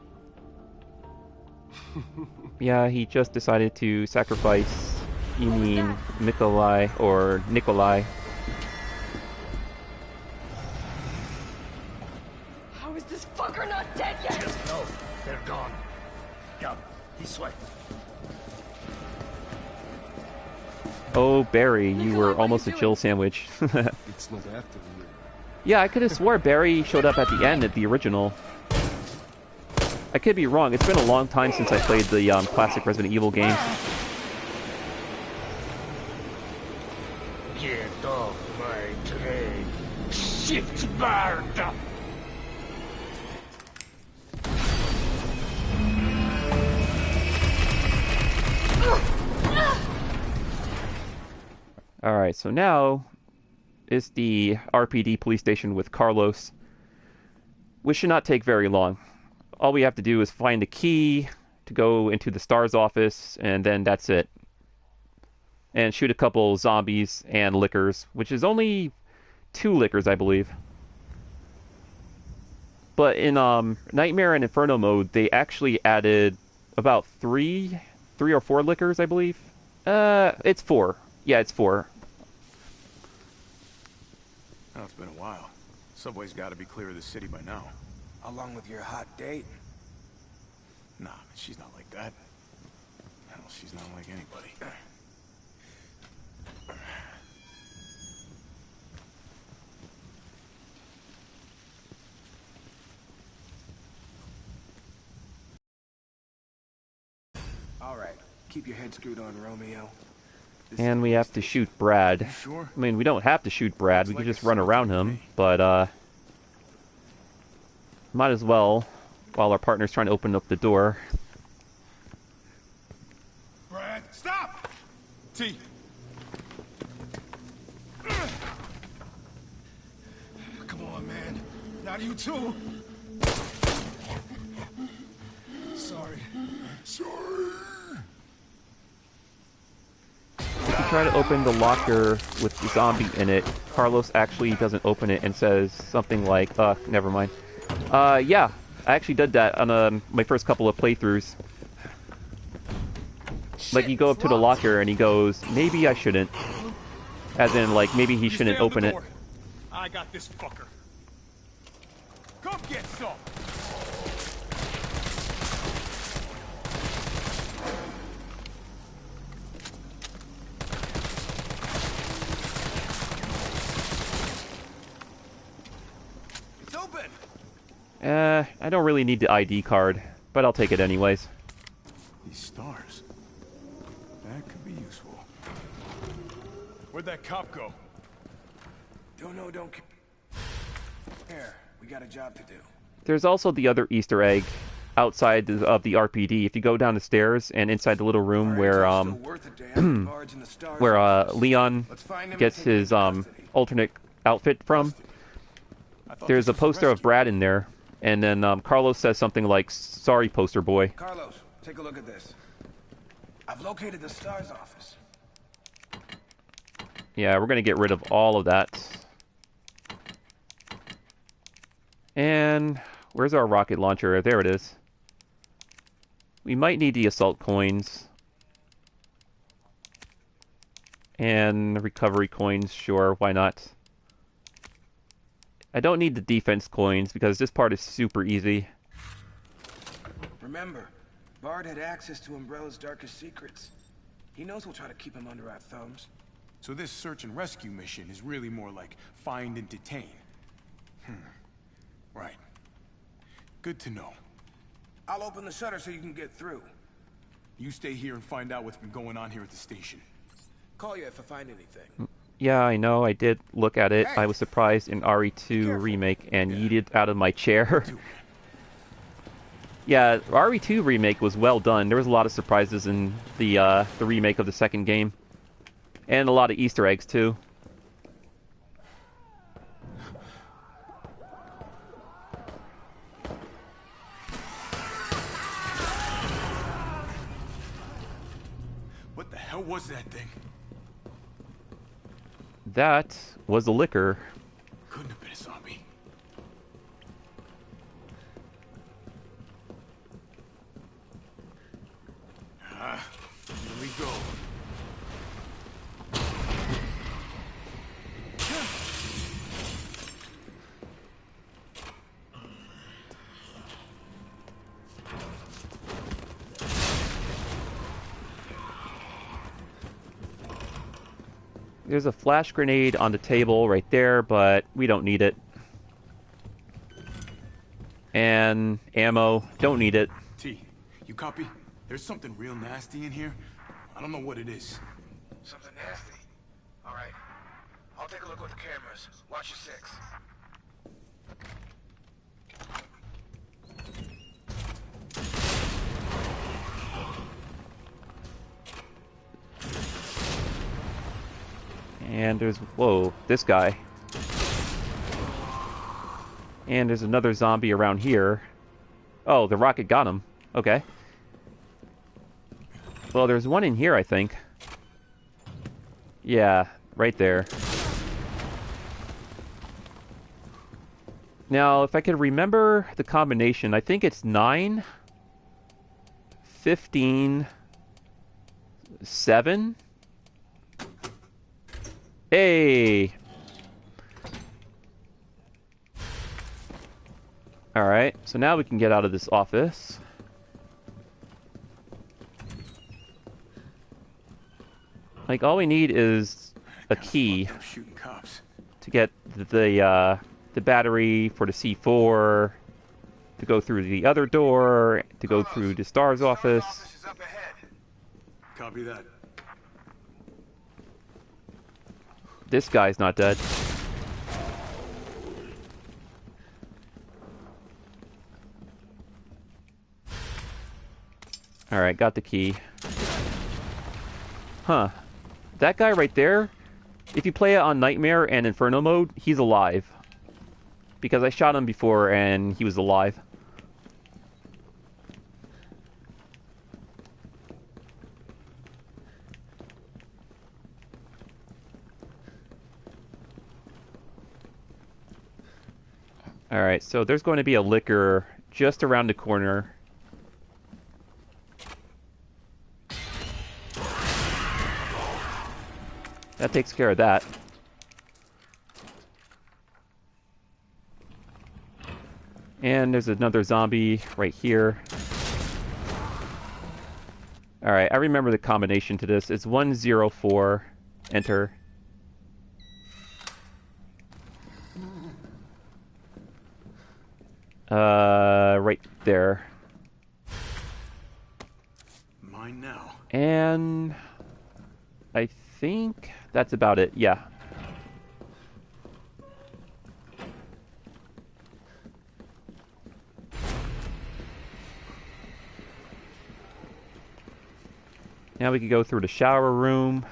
Yeah, he just decided to sacrifice, you mean Nikolai, or Nikolai. How is this fucker not dead yet? Just know they're gone. Come, this way. Oh, Barry, you were almost a Jill sandwich. It's not after you. Yeah, I could have swore Barry showed up at the end at the original. I could be wrong. It's been a long time since I played the classic Resident Evil games. Get off my train. Shit bird! Alright, so now is the RPD police station with Carlos, which should not take very long. All we have to do is find a key to go into the STARS office, and then that's it. And shoot a couple zombies and lickers, which is only 2 lickers, I believe. But in Nightmare and Inferno mode, they actually added about 3 or 4 lickers, I believe. It's 4. Yeah, it's 4. Oh, it's been a while. Subway's got to be clear of the city by now. Along with your hot date? Nah, she's not like that. Hell, she's not like anybody. All right, keep your head screwed on, Romeo. And we have to shoot Brad. Sure? I mean, we don't have to shoot Brad. We can just run around him, but might as well while our partner's trying to open up the door. Brad, stop! T. Come on, man. Not you too. Sorry. Sorry. You try to open the locker with the zombie in it. Carlos actually doesn't open it and says something like, never mind. Yeah, I actually did that on my first couple of playthroughs. Like, you go up to the locker and he goes, maybe I shouldn't. As in, like, maybe he shouldn't open it. I got this fucker. Come get some. It's open. I don't really need the ID card, but I'll take it anyways. These stars. That could be useful. Where'd that cop go? Don't know, don't care. We got a job to do. There's also the other Easter egg outside of the RPD. If you go down the stairs and inside the little room where Leon gets his alternate outfit from, there's a poster of Brad in there, and then Carlos says something like, "Sorry, poster boy." Carlos, take a look at this. I've located the STARS office. Yeah, we're gonna get rid of all of that. And where's our rocket launcher? There it is. We might need the assault coins. And recovery coins, sure, why not? I don't need the defense coins because this part is super easy. Remember, Bard had access to Umbrella's darkest secrets. He knows we'll try to keep him under our thumbs. So this search and rescue mission is really more like find and detain. Right. Good to know. I'll open the shutter so you can get through. You stay here and find out what's been going on here at the station. Call you if I find anything. Yeah, I know, I did look at it. I was surprised in RE2 Remake and yeeted out of my chair. Yeah, RE2 Remake was well done. There was a lot of surprises in the remake of the second game. And a lot of Easter eggs, too. What the hell was that thing? That was the liquor. Couldn't have been a zombie. Here we go. There's a flash grenade on the table right there, but we don't need it. And ammo, don't need it. T, you copy? There's something real nasty in here. I don't know what it is. Something nasty? Alright. I'll take a look with the cameras. Watch your six. And there's, whoa, this guy. And there's another zombie around here. Oh, the rocket got him. Okay. Well, there's one in here, I think. Yeah, right there. Now, if I could remember the combination, I think it's 9, 15, 7. Hey! Alright, so now we can get out of this office. Like, all we need is a key to get the battery for the C4, to go through the other door, to go through the STARS office. Copy that. This guy's not dead. Alright, got the key. Huh. That guy right there, if you play it on Nightmare and Inferno mode, he's alive. Because I shot him before and he was alive. Alright, so there's going to be a liquor just around the corner. That takes care of that. And there's another zombie right here. Alright, I remember the combination to this. It's 104. Enter. Right there. Mine now. And I think that's about it, yeah. Now we can go through the shower room.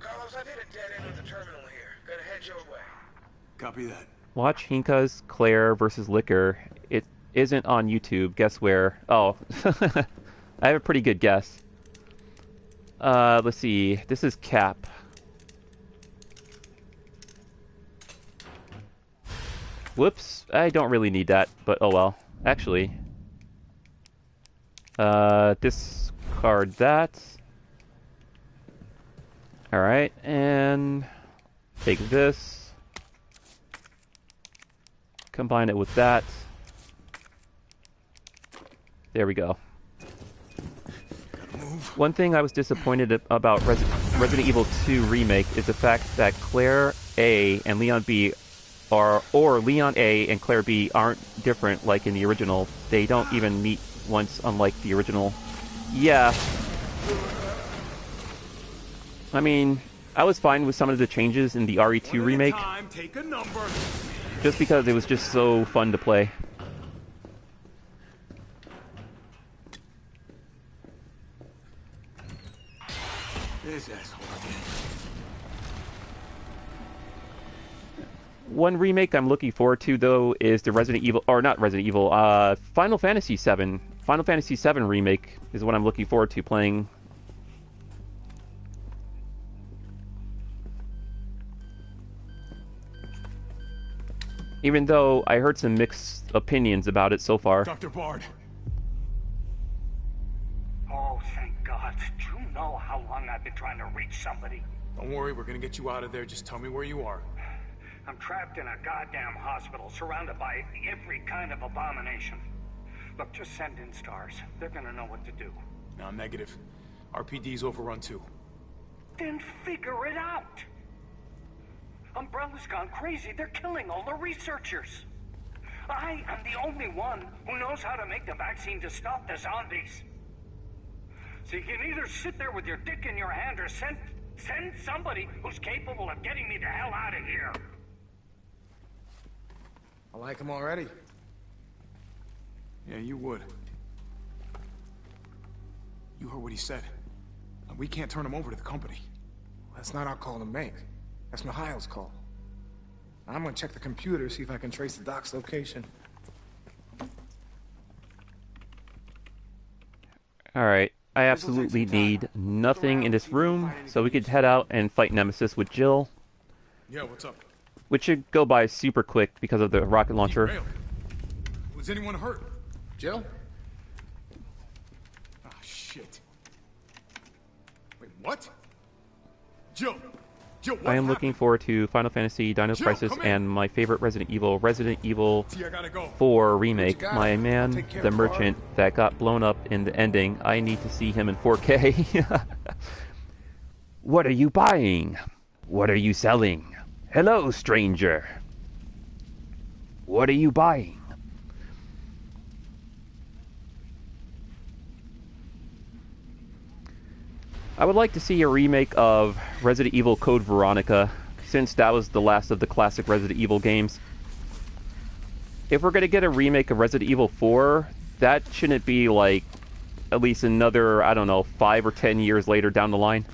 Carlos, I've hit a dead end with the terminal here. Gotta head your way. Copy that. Watch Hinka's Claire versus Liquor. It isn't on YouTube. Guess where? Oh, I have a pretty good guess. Let's see. This is Cap. Whoops. I don't really need that, but oh well. Actually. Discard that. Alright, and take this. Combine it with that. There we go. One thing I was disappointed about Resident Evil 2 Remake is the fact that Claire A and Leon B are, or Leon A and Claire B aren't different like in the original. They don't even meet once, unlike the original. Yeah. I mean, I was fine with some of the changes in the RE2 Remake. Just because it was just so fun to play. This asshole again. One remake I'm looking forward to, though, is the Resident Evil, or not Resident Evil, Final Fantasy VII. Final Fantasy VII Remake is what I'm looking forward to playing. Even though I heard some mixed opinions about it so far. Dr. Bard. Oh, thank God. Do you know how long I've been trying to reach somebody? Don't worry, we're gonna get you out of there. Just tell me where you are. I'm trapped in a goddamn hospital, surrounded by every kind of abomination. Look, just send in stars. They're gonna know what to do. No, negative. RPD's overrun too. Then figure it out! Umbrella's gone crazy. They're killing all the researchers. I am the only one who knows how to make the vaccine to stop the zombies. So you can either sit there with your dick in your hand or send somebody who's capable of getting me the hell out of here. I like him already. Yeah, you would. You heard what he said. We can't turn him over to the company. That's not our call to make. That's Mikhail's call. I'm gonna check the computer, see if I can trace the doc's location. Alright, I absolutely need nothing in this room, so we could head out and fight Nemesis with Jill. Yeah, what's up? Which should go by super quick because of the rocket launcher. Was anyone hurt? Jill? Ah, shit. Wait, what? Jill! Jill, what I am happened? looking forward to Final Fantasy, Dino Jill, Crisis, come in. and my favorite Resident Evil, Resident Evil See, I gotta go. 4 Remake. got? My I'll man, take care the of it, merchant that got blown up in the ending. I need to see him in 4K. What are you buying? What are you selling? Hello, stranger. What are you buying? I would like to see a remake of Resident Evil Code Veronica, since that was the last of the classic Resident Evil games. if we're gonna get a remake of Resident Evil 4, that shouldn't be like at least another, I don't know, 5 or 10 years later down the line.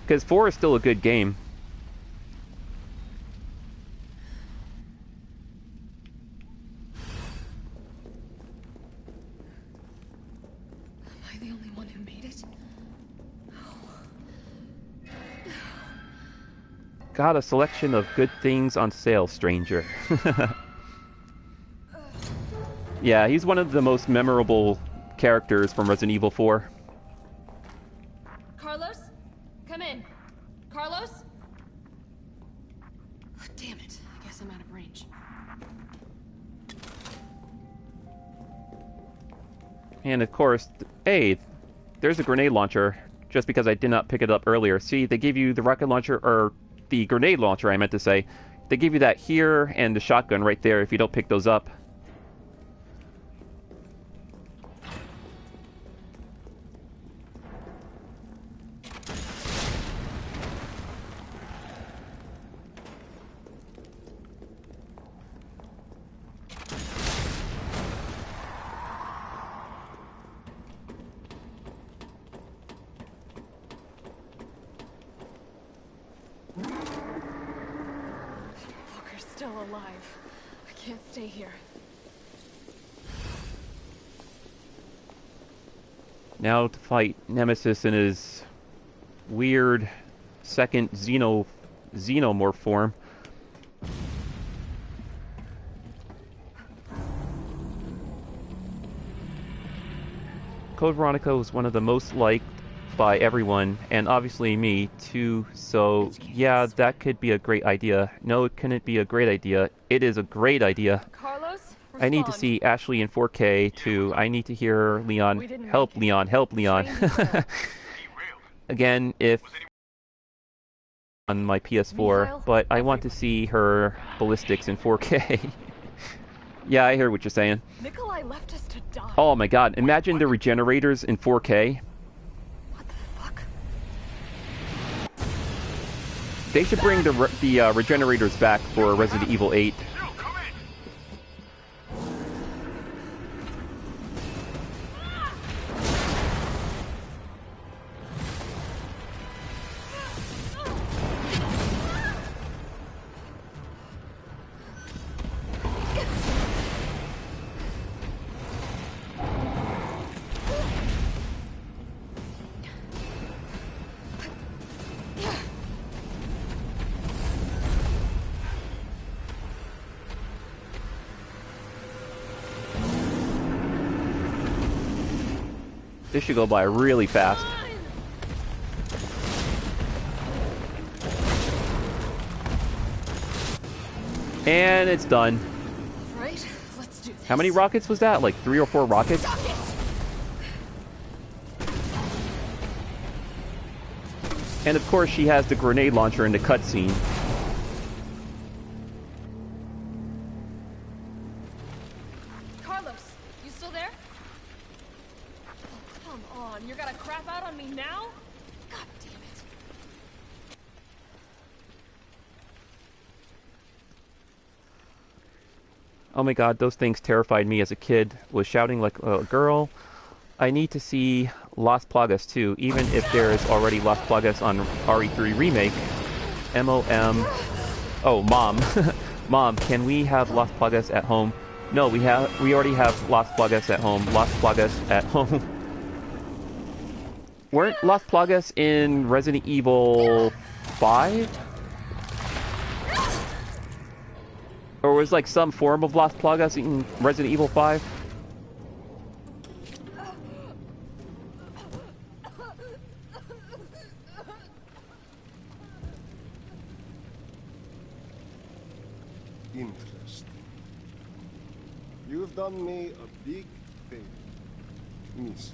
Because 4 is still a good game. Am I the only one who made it? Got a selection of good things on sale, stranger. Yeah, he's one of the most memorable characters from Resident Evil 4. Carlos? Come in. Carlos? Oh, damn it. I guess I'm out of range. And of course, hey, there's a grenade launcher, just because I did not pick it up earlier. See, they give you the rocket launcher, or the grenade launcher, I meant to say. They give you that here, and the shotgun right there if you don't pick those up. Walker's still alive. I can't stay here. Now to fight Nemesis in his weird second xenomorph form. Code Veronica was one of the most liked by everyone, and obviously me too, so yeah, that could be a great idea. No, it couldn't be a great idea. It is a great idea. Carlos? I need to Respond. see Ashley in 4K too. I need to hear Leon. Help Leon, help Leon. Again, if on my PS4, but I want to see her ballistics in 4K. Yeah, I hear what you're saying. Nikolai left us to die. Oh my god, imagine the regenerators in 4K. They should bring the regenerators back for Resident Evil 8. This should go by really fast. And it's done. Right, let's do this. How many rockets was that? Like 3 or 4 rockets? And of course she has the grenade launcher in the cutscene. Carlos, you still there? Oh, come on, you're gonna crap out on me now? God damn it. Oh my god, those things terrified me as a kid. Was shouting like a girl. I need to see Las Plagas too, even if there is already Las Plagas on RE3 Remake. M-O-M. Oh, Mom. Mom, can we have Las Plagas at home? No, we already have Las Plagas at home. Las Plagas at home. Weren't Las Plagas in Resident Evil 5? Or was like some form of Las Plagas in Resident Evil 5? Interesting. You've done me a big favor, mister.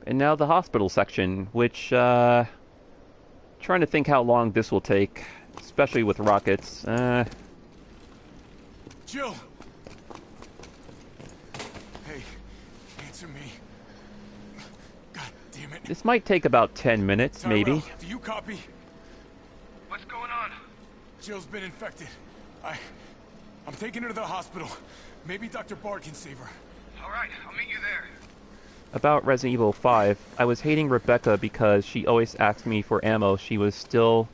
And now the hospital section, which, trying to think how long this will take, especially with rockets. Jill! Hey, answer me. God damn it. This might take about 10 minutes, maybe. Do you copy? What's going on? Jill's been infected. I'm taking her to the hospital. Maybe Dr. Bard can save her. All right, I'll meet you there. About Resident Evil 5, I was hating Rebecca because she always asked me for ammo. She was still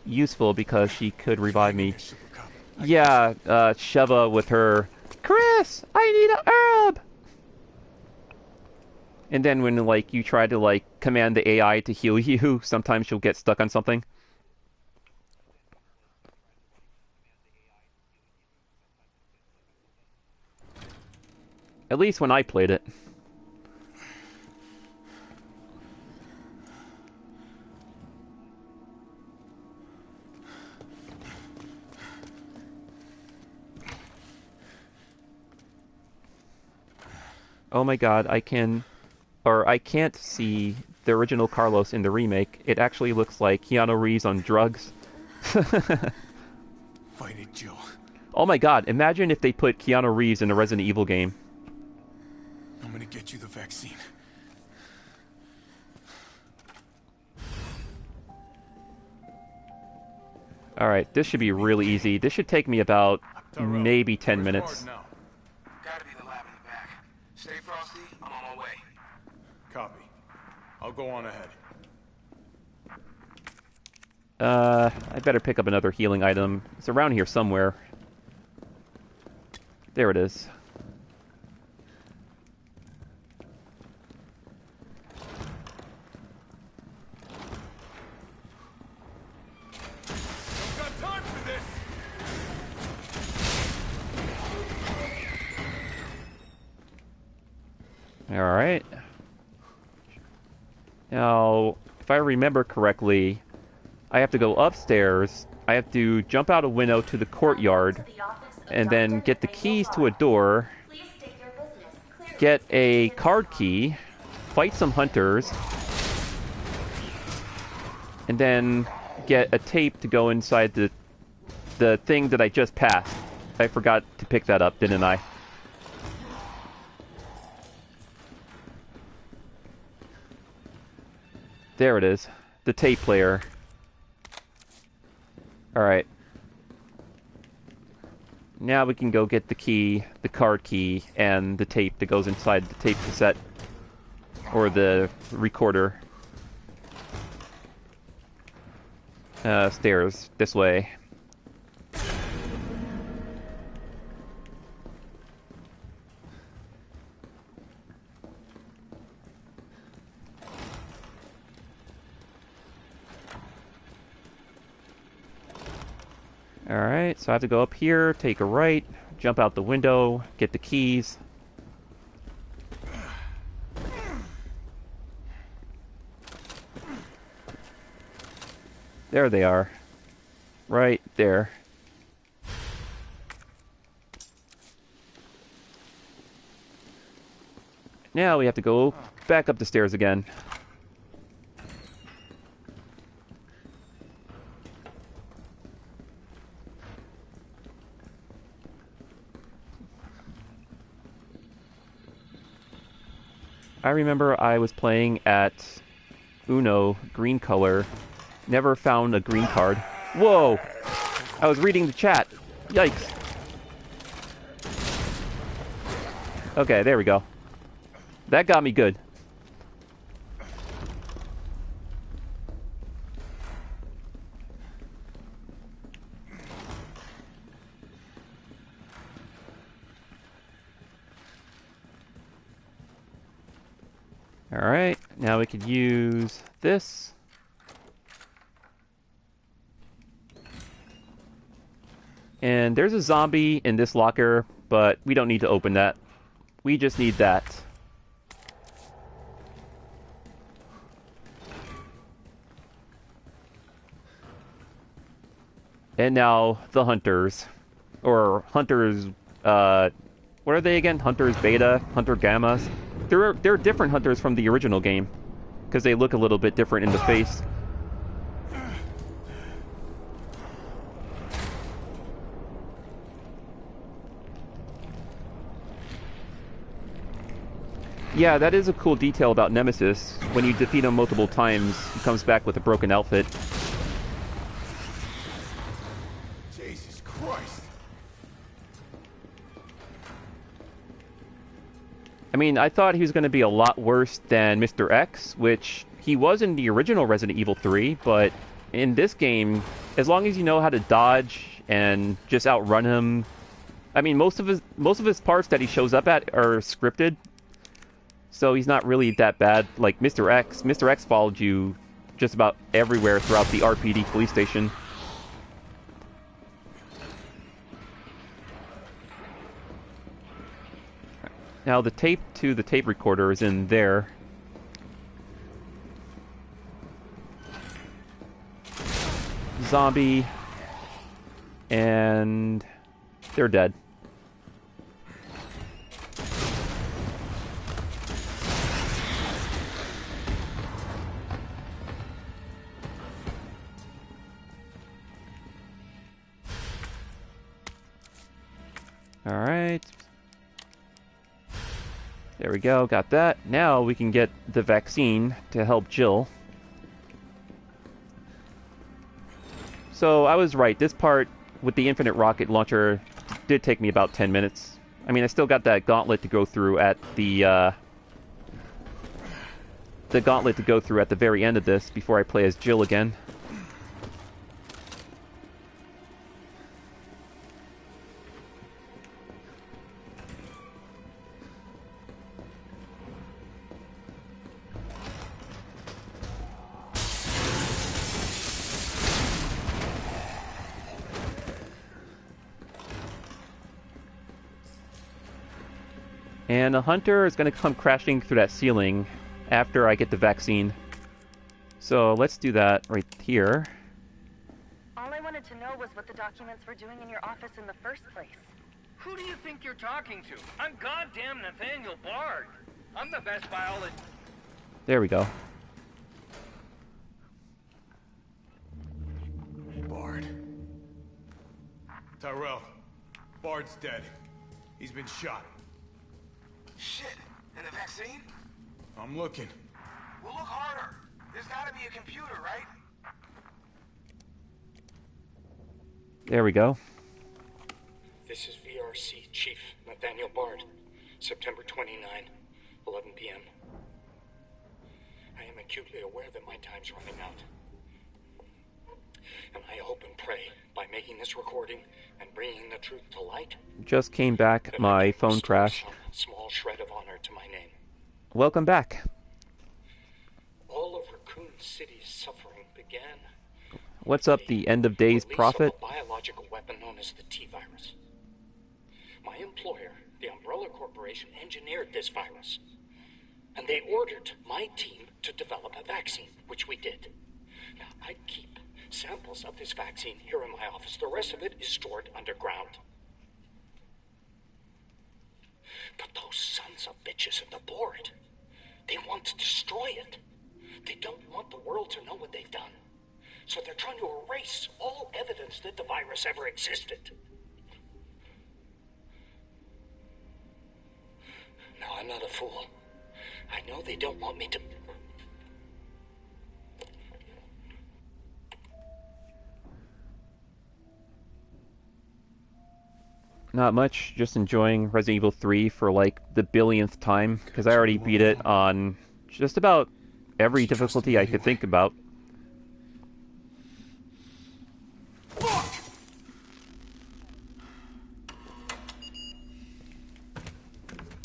useful because she could revive me. Yeah, Sheva with her, Chris, I need a herb! And then when, like, you try to, like, command the AI to heal you, sometimes she'll get stuck on something. At least when I played it. Oh my god, I can't see the original Carlos in the remake. It actually looks like Keanu Reeves on drugs. Fight it, Jill. Oh my god, imagine if they put Keanu Reeves in a Resident Evil game. I'm gonna get you the vaccine. Alright, this should be really easy. This should take me about maybe 10 minutes. Gotta be the lab in the back. Stay frosty, I'm on my way. Copy. I'll go on ahead. I better pick up another healing item. It's around here somewhere. There it is. Alright. Now, if I remember correctly, I have to go upstairs, I have to jump out a window to the courtyard, and then get the keys to a door, get a card key, fight some hunters, and then get a tape to go inside the thing that I just passed. I forgot to pick that up, didn't I? There it is. The tape player. Alright. Now we can go get the key, the card key, and the tape that goes inside the tape cassette. Or the recorder. Stairs. This way. Alright, so I have to go up here, take a right, jump out the window, get the keys. There they are. Right there. Now we have to go back up the stairs again. I remember I was playing at Uno, green color, never found a green card. Whoa! I was reading the chat. Yikes. Okay, there we go. That got me good. Alright, now we could use this. And there's a zombie in this locker, but we don't need to open that. We just need that. And now the hunters. Or hunters, what are they again? Hunters Beta? Hunter Gammas? They're different hunters from the original game. Because they look a little bit different in the face. Yeah, that is a cool detail about Nemesis. When you defeat him multiple times, he comes back with a broken outfit. Jesus Christ! I mean, I thought he was going to be a lot worse than Mr. X, which he was in the original Resident Evil 3, but in this game, as long as you know how to dodge and just outrun him, I mean, most of his parts that he shows up at are scripted, so he's not really that bad. Like Mr. X. Mr. X followed you just about everywhere throughout the RPD police station. Now the tape to the tape recorder is in there. Zombie. And they're dead. All right. There we go, got that. Now we can get the vaccine to help Jill. So I was right, this part with the infinite rocket launcher did take me about 10 minutes. I mean, I still got that gauntlet to go through at the gauntlet to go through at the very end of this before I play as Jill again. And a hunter is going to come crashing through that ceiling after I get the vaccine. So let's do that right here. All I wanted to know was what the documents were doing in your office in the first place. Who do you think you're talking to? I'm goddamn Nathaniel Bard. I'm the best biologist. There we go. Bard. Tyrell. Bard's dead. He's been shot. Shit. And the vaccine? I'm looking. Well, look harder. There's gotta be a computer, right? There we go. This is VRC Chief Nathaniel Bard. September 29, 11 p.m. I am acutely aware that my time's running out. And I hope and pray by making this recording and bringing the truth to light. Just came back. My phone crashed. Small shred of honor to my name. Welcome back. All of Raccoon City's suffering began. What's up, the end of days prophet? A biological weapon known as the T-virus. My employer, the Umbrella Corporation, engineered this virus. And they ordered my team to develop a vaccine, which we did. Now, I keep samples of this vaccine here in my office. The rest of it is stored underground. But those sons of bitches at the board, they want to destroy it. They don't want the world to know what they've done. So they're trying to erase all evidence that the virus ever existed. Now, I'm not a fool. I know they don't want me to... Not much, just enjoying Resident Evil 3 for like the billionth time, because I already beat it on just about every difficulty I could think about.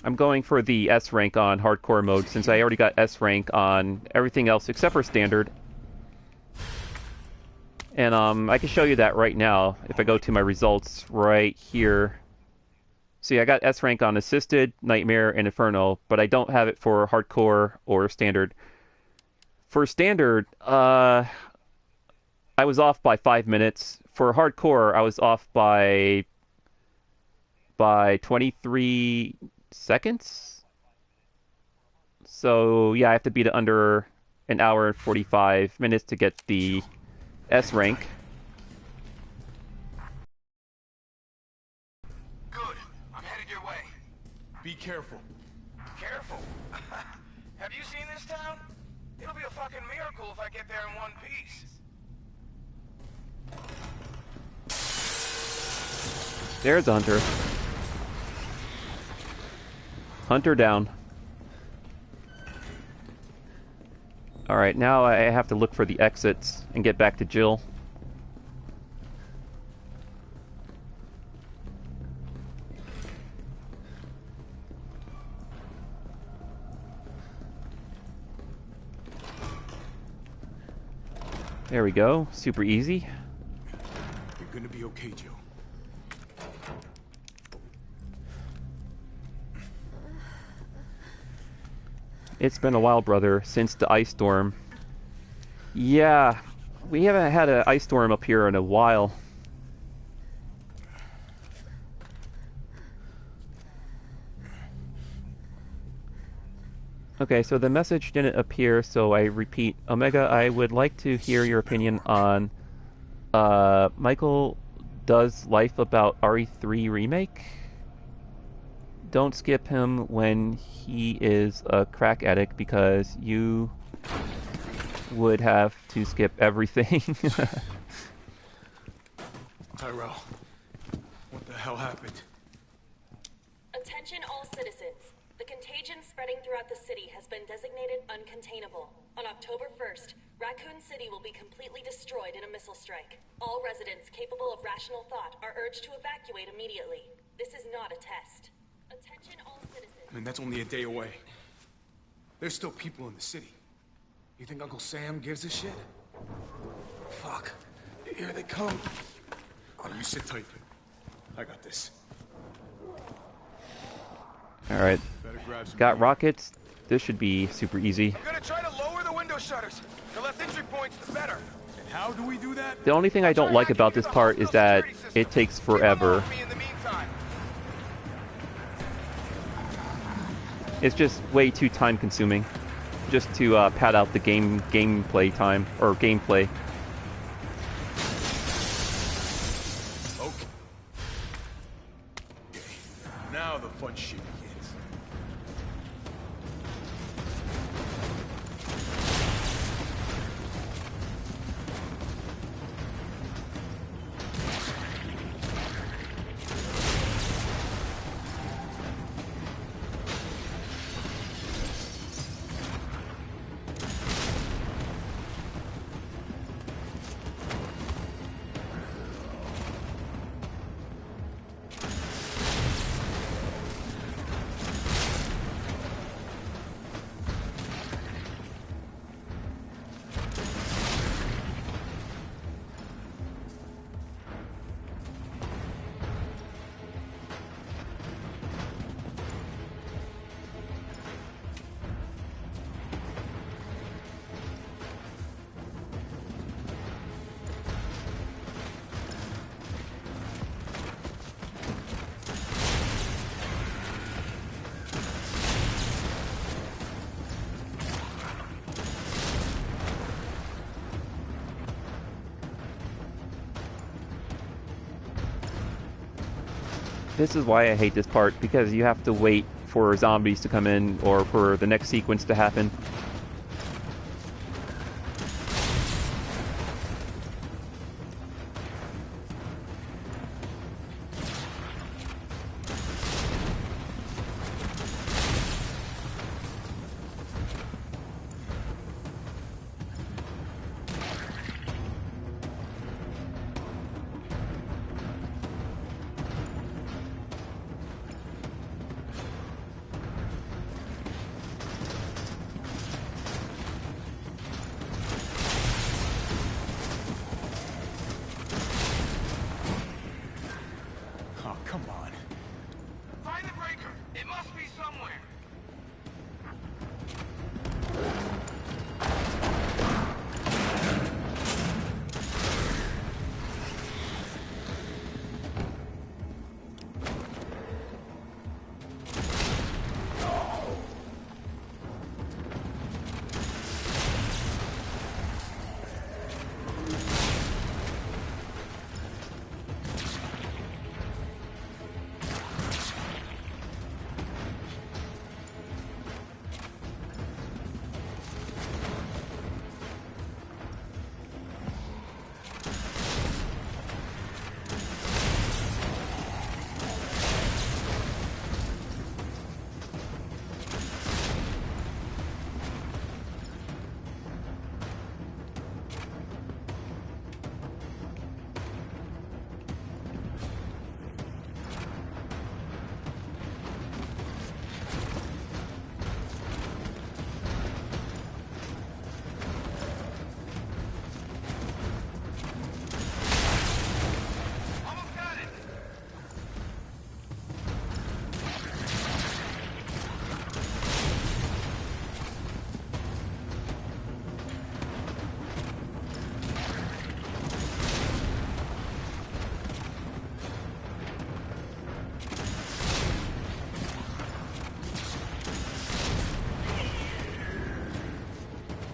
I'm going for the S rank on hardcore mode, since I already got S rank on everything else except for standard. And I can show you that right now if I go to my results right here. See, I got S rank on assisted, nightmare, and inferno, but I don't have it for hardcore or standard. For standard, I was off by 5 minutes. For hardcore, I was off by 23 seconds. So yeah, I have to beat it under an hour and 45 minutes to get the S rank. Good. I'm headed your way. Be careful. Careful? fucking miracle if I get there in one piece. There's a hunter. Hunter down. Alright, now I have to look for the exits and get back to Jill. There we go. Super easy. You're gonna be okay, Joe. It's been a while, brother, since the ice storm. Yeah, we haven't had an ice storm up here in a while. Okay, so the message didn't appear, so I repeat. Omega, I would like to hear your opinion on Michael does life about RE3 Remake. Don't skip him when he is a crack addict because you would have to skip everything. Tyrell, what the hell happened? Attention all citizens. The contagion spreading throughout the city has been designated uncontainable. On October 1st, Raccoon City will be completely destroyed in a missile strike. All residents capable of rational thought are urged to evacuate immediately. This is not a test. Attention all citizens. I mean, that's only a day away. There's still people in the city. You think Uncle Sam gives a shit? Fuck. Here they come. Oh, you sit tight. I got this. Alright. Got rockets. This should be super easy. I'm gonna try to lower the window shutters. The less entry points, the better. And how do we do that? The only thing I don't like about this part is that it takes forever. It's just way too time consuming. Just to pad out the gameplay time, or gameplay. Okay. Now the fun shit begins. This is why I hate this part, because you have to wait for zombies to come in or for the next sequence to happen.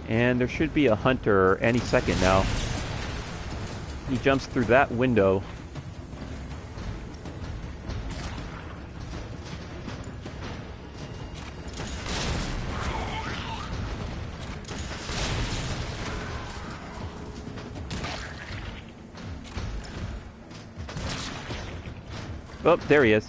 And there should be a hunter any second now. He jumps through that window. Oh, there he is.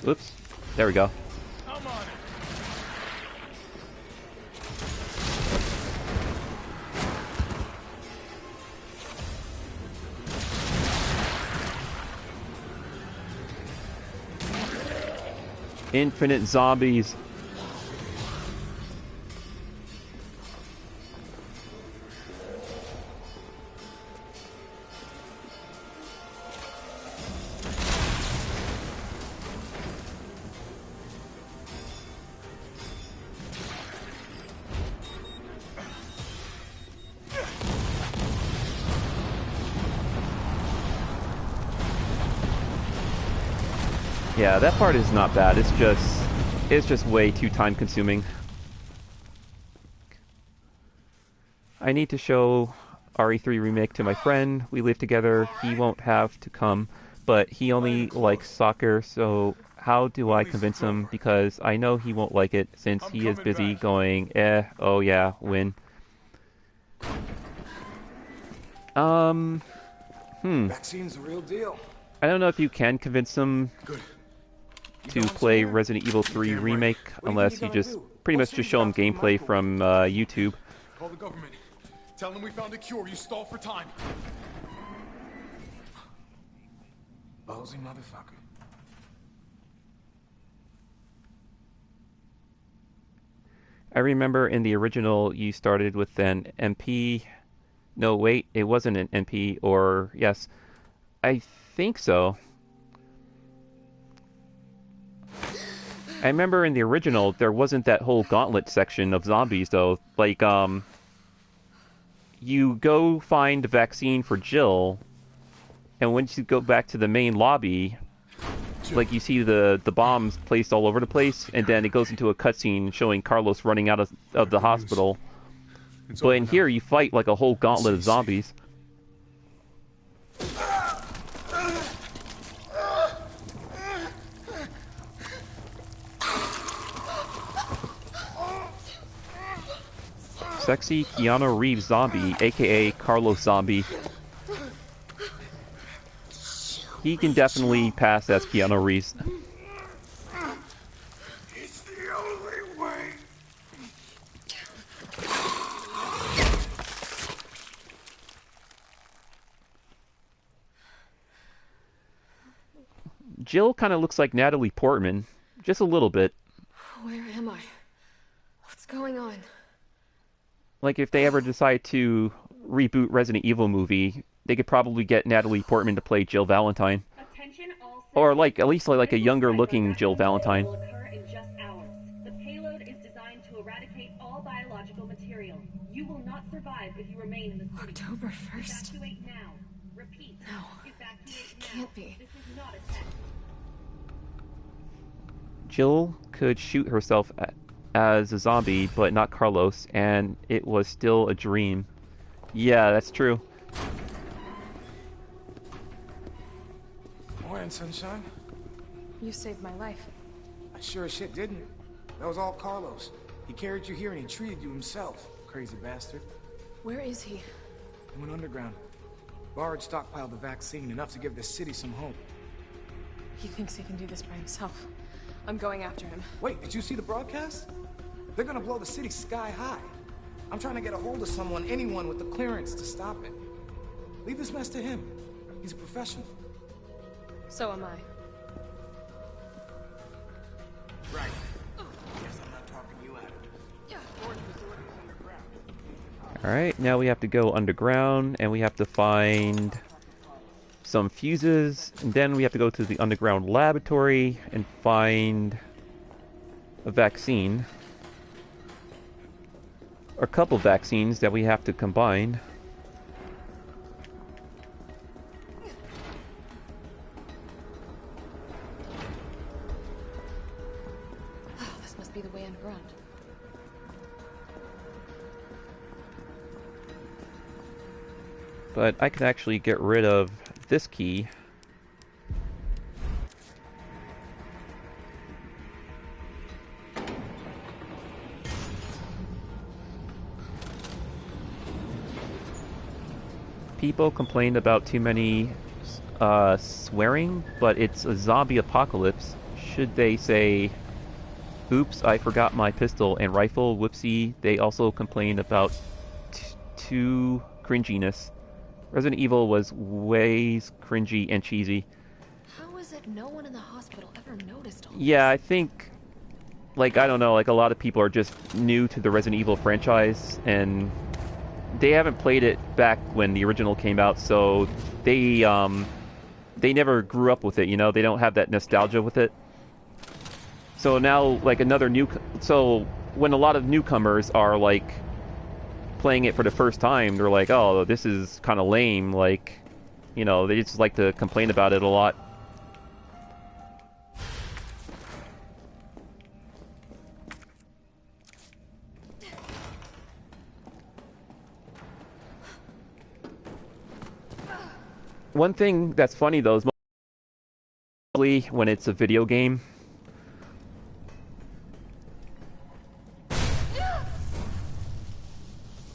Oops. There we go. Infinite zombies. Yeah, that part is not bad. It's just way too time consuming. I need to show RE3 Remake to my friend. We live together. He won't have to come, but he only likes soccer, so how do I convince him? Because I know he won't like it since he is busy going, oh yeah, win. Vaccine's the real deal. I don't know if you can convince him to play Resident Evil 3 Remake, unless you just pretty much just show him gameplay from YouTube. Call the government. Tell them we found a cure. You stall for time. Ballsy motherfucker. I remember in the original you started with an MP. No, wait, it wasn't an MP, or yes, I think so. I remember in the original there wasn't that whole gauntlet section of zombies though. Like, you go find the vaccine for Jill, and once you go back to the main lobby, like you see the bombs placed all over the place, and then it goes into a cutscene showing Carlos running out of the hospital. But in here you fight like a whole gauntlet of zombies. Sexy Keanu Reeves zombie, aka Carlos zombie. He can definitely pass as Keanu Reeves. It's the only way. Jill kind of looks like Natalie Portman, just a little bit. Where am I? What's going on? Like, if they ever decide to reboot Resident Evil movie, they could probably get Natalie Portman to play Jill Valentine. Or, like, at least like a younger-looking Jill Valentine. Will occur in just hours. The payload is designed to eradicate all biological material. You will not survive if you remain in the city. October 1st? Evacuate now. Repeat. No, evacuate it can't be. This is not a test. Jill could shoot herself as a zombie, but not Carlos, and it was still a dream. Yeah, that's true. Morning, sunshine. You saved my life. I sure as shit didn't. That was all Carlos. He carried you here and he treated you himself. Crazy bastard. Where is he? He went underground. Bard stockpiled the vaccine, enough to give the city some hope. He thinks he can do this by himself. I'm going after him. Wait, did you see the broadcast? They're gonna blow the city sky high. I'm trying to get a hold of someone, anyone with the clearance to stop it. Leave this mess to him. He's a professional. So am I. Right. Yes, Alright, now we have to go underground, and we have to find some fuses, and then we have to go to the underground laboratory and find a vaccine. Or a couple vaccines that we have to combine. Oh, this must be the way underground. But I can actually get rid of this key. People complained about too many swearing, but it's a zombie apocalypse. Should they say, oops, I forgot my pistol and rifle, whoopsie? They also complained about too cringiness. Resident Evil was way cringy and cheesy. How is it no one in the hospital ever noticed all Yeah, I think, like, I don't know, like a lot of people are just new to the Resident Evil franchise, and they haven't played it back when the original came out, so they never grew up with it, you know? They don't have that nostalgia with it. So now, like, so when a lot of newcomers are, like, playing it for the first time, they're like, oh, this is kind of lame, like, you know, they just like to complain about it a lot. One thing that's funny, though, is mostly when it's a video game.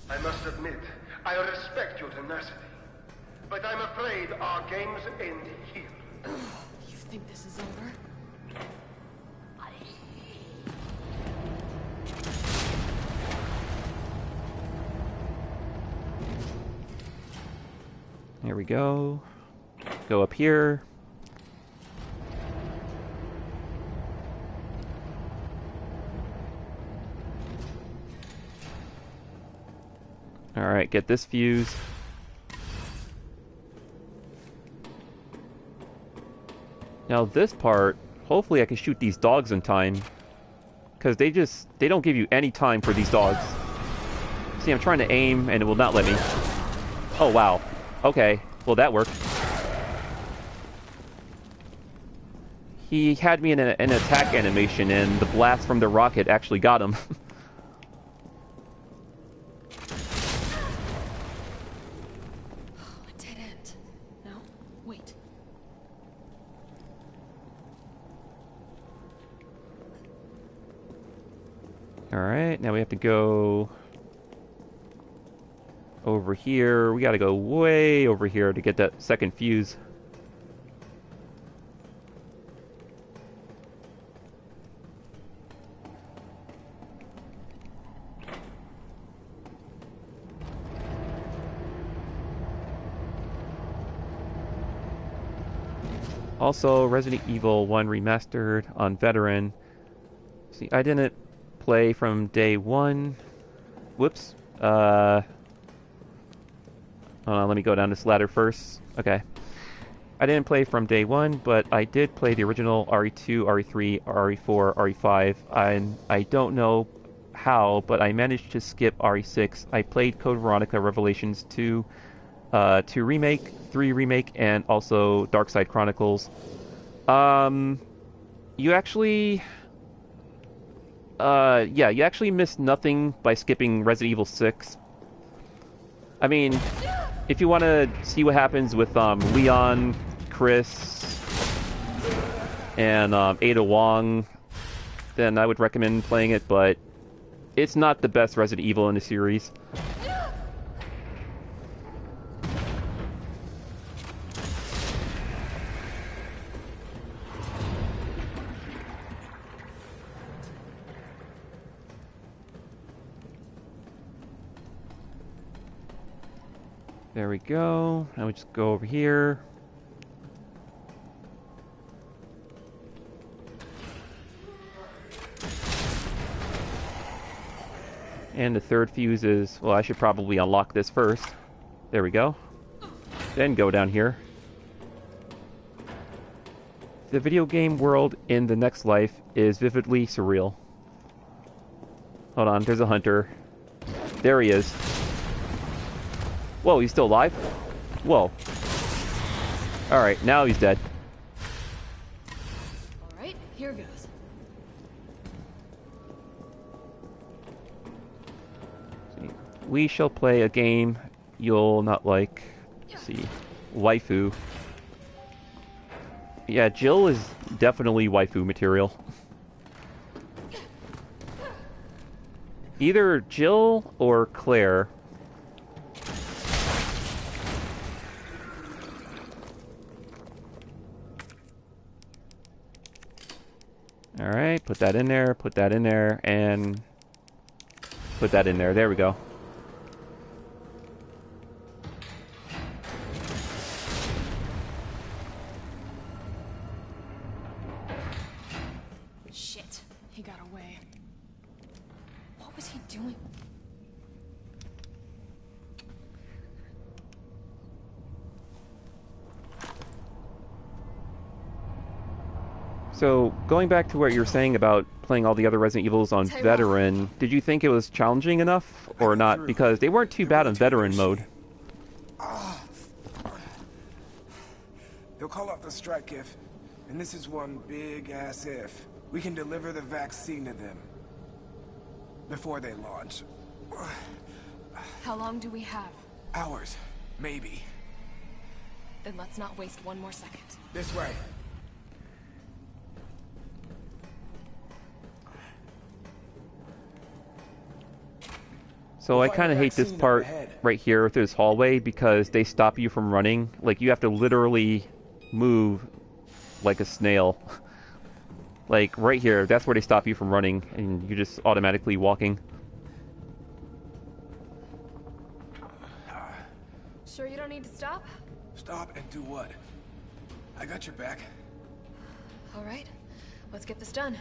I must admit, I respect your tenacity, but I'm afraid our games end here. You think this is over? There we go. Go up here. Alright, get this fuse. Now this part, hopefully I can shoot these dogs in time. Because they don't give you any time for these dogs. See, I'm trying to aim and it will not let me. Oh wow. Okay, well that worked. He had me in an attack animation and the blast from the rocket actually got him. A dead end. No? Wait. Alright, now we have to go over here. We gotta go way over here to get that second fuse. Also, Resident Evil 1 Remastered on Veteran. See, I didn't play from day one. Whoops. Hold on, let me go down this ladder first. Okay. I didn't play from day one, but I did play the original RE2, RE3, RE4, RE5. I don't know how, but I managed to skip RE6. I played Code Veronica Revelations 2, 2 Remake, 3 Remake, and also Darkside Chronicles. You actually... yeah, you actually missed nothing by skipping Resident Evil 6. I mean, if you want to see what happens with Leon, Chris, and Ada Wong, then I would recommend playing it, but it's not the best Resident Evil in the series. There we go. Now we just go over here. And the third fuse is... Well, I should probably unlock this first. There we go. Then go down here. The video game world in the next life is vividly surreal. Hold on, there's a hunter. There he is. Whoa, he's still alive? Whoa. Alright, now he's dead. Alright, here goes. We shall play a game you'll not like. Let's see. Waifu. Yeah, Jill is definitely waifu material. Either Jill or Claire. Alright, put that in there, and put that in there. There we go. Shit, he got away. What was he doing? So, going back to what you were saying about playing all the other Resident Evils on Veteran, did you think it was challenging enough or not? Because they weren't too bad on Veteran mode. They'll call off the strike if, and this is one big-ass if, we can deliver the vaccine to them before they launch. How long do we have? Hours, maybe. Then let's not waste one more second. This way. So I kind of hate this part right here with this hallway because they stop you from running. Like, you have to literally move like a snail. Like, right here, that's where they stop you from running, and you're just automatically walking. Sure you don't need to stop? Stop and do what? I got your back. Alright, let's get this done.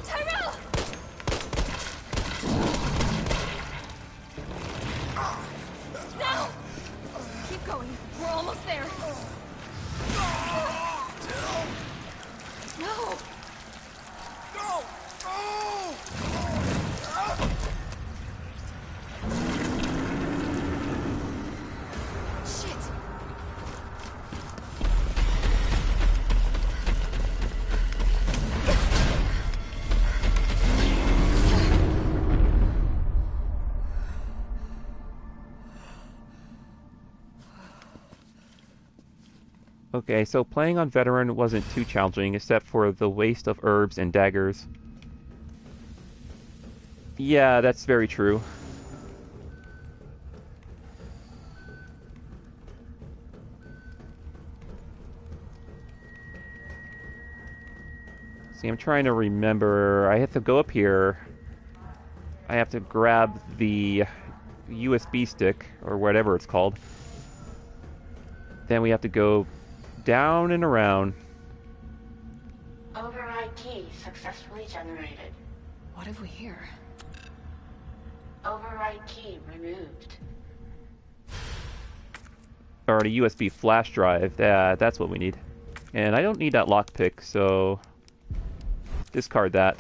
Tyrell! Now! Keep going. We're almost there. No! Go! Oh! Shit! Okay, so playing on Veteran wasn't too challenging, except for the waste of herbs and daggers. Yeah, that's very true. See, I'm trying to remember. I have to go up here. I have to grab the USB stick, or whatever it's called. Then we have to go down and around. Override key successfully generated. What have we here? Override key removed. Or a USB flash drive. That's what we need. And I don't need that lockpick, so discard that.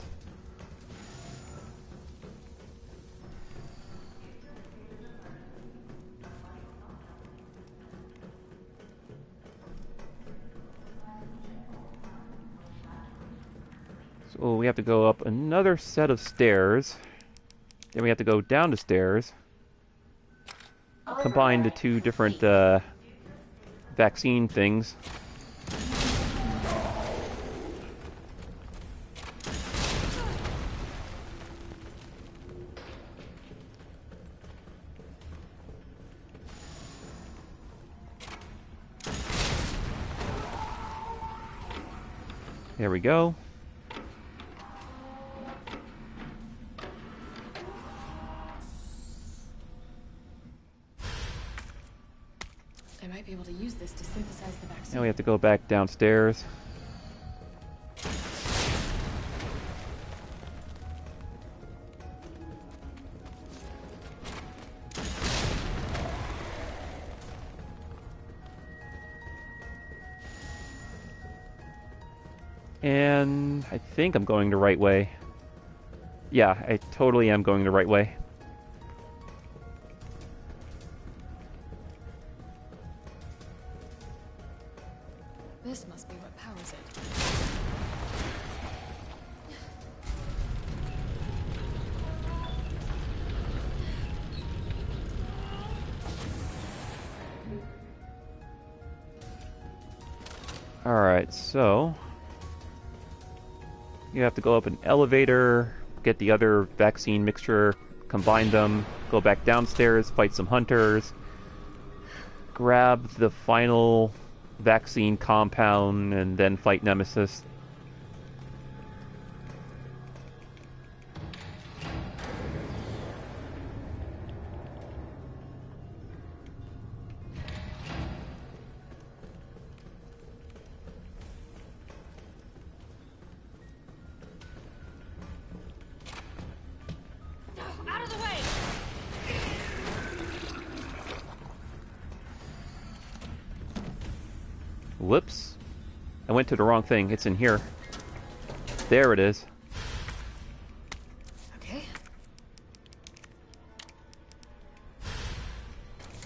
So we have to go up another set of stairs. Then we have to go down the stairs. Combine the two different vaccine things. There we go. I might be able to use this to synthesize the vaccine. Now we have to go back downstairs. And I think I'm going the right way. Yeah, I totally am going the right way. This must be what powers it. Alright, so you have to go up an elevator, get the other vaccine mixture, combine them, go back downstairs, fight some hunters, grab the final vaccine compound, and then fight Nemesis. Out of the way! Whoops. I went to the wrong thing. It's in here. There it is. Okay.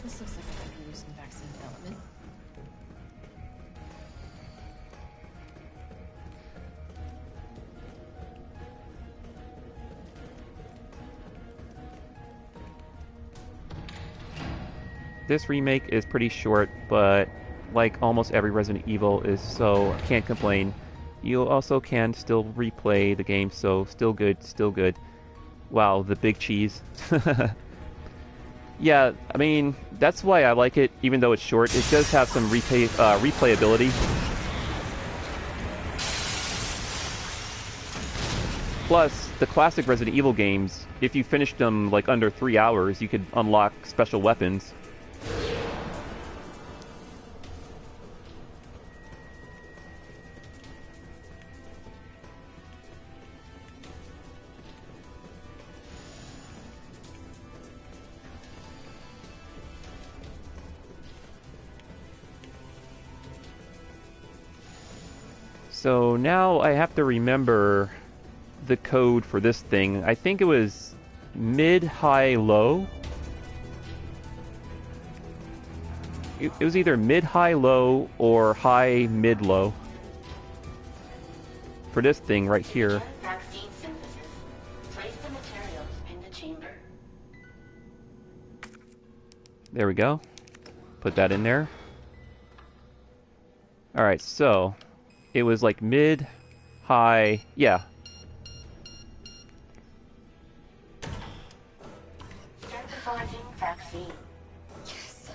This looks like I could be used in vaccine development. This remake is pretty short, but like almost every Resident Evil is, so can't complain. You also can still replay the game, so still good, still good. Wow, the big cheese. Yeah, I mean, that's why I like it, even though it's short. It does have some replayability. Plus, the classic Resident Evil games, if you finished them like under 3 hours, you could unlock special weapons. So now I have to remember the code for this thing. I think it was mid, high, low. It was either mid, high, low, or high, mid, low. For this thing right here. Vaccine synthesis. Place the materials in the chamber. There we go. Put that in there. Alright, so it was like mid, high, yeah. Synthesizing vaccine. Yes.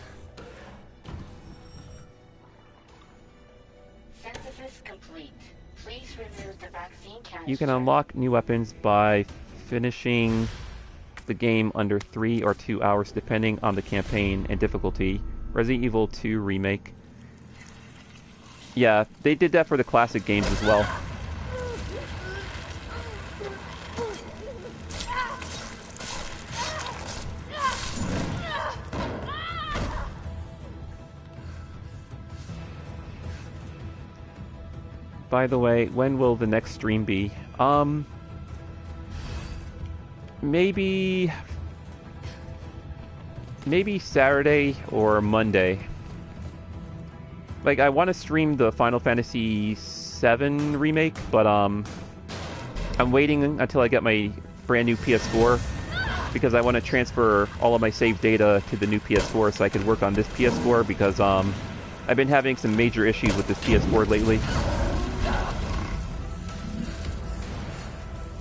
Synthesis complete. Please remove the vaccine canister. You can unlock new weapons by finishing the game under 3 or 2 hours, depending on the campaign and difficulty. Resident Evil 2 Remake. Yeah, they did that for the classic games as well. By the way, when will the next stream be? Maybe Saturday or Monday. Like, I want to stream the Final Fantasy VII Remake, but I'm waiting until I get my brand new PS4 because I want to transfer all of my saved data to the new PS4 so I can work on this PS4 because I've been having some major issues with this PS4 lately.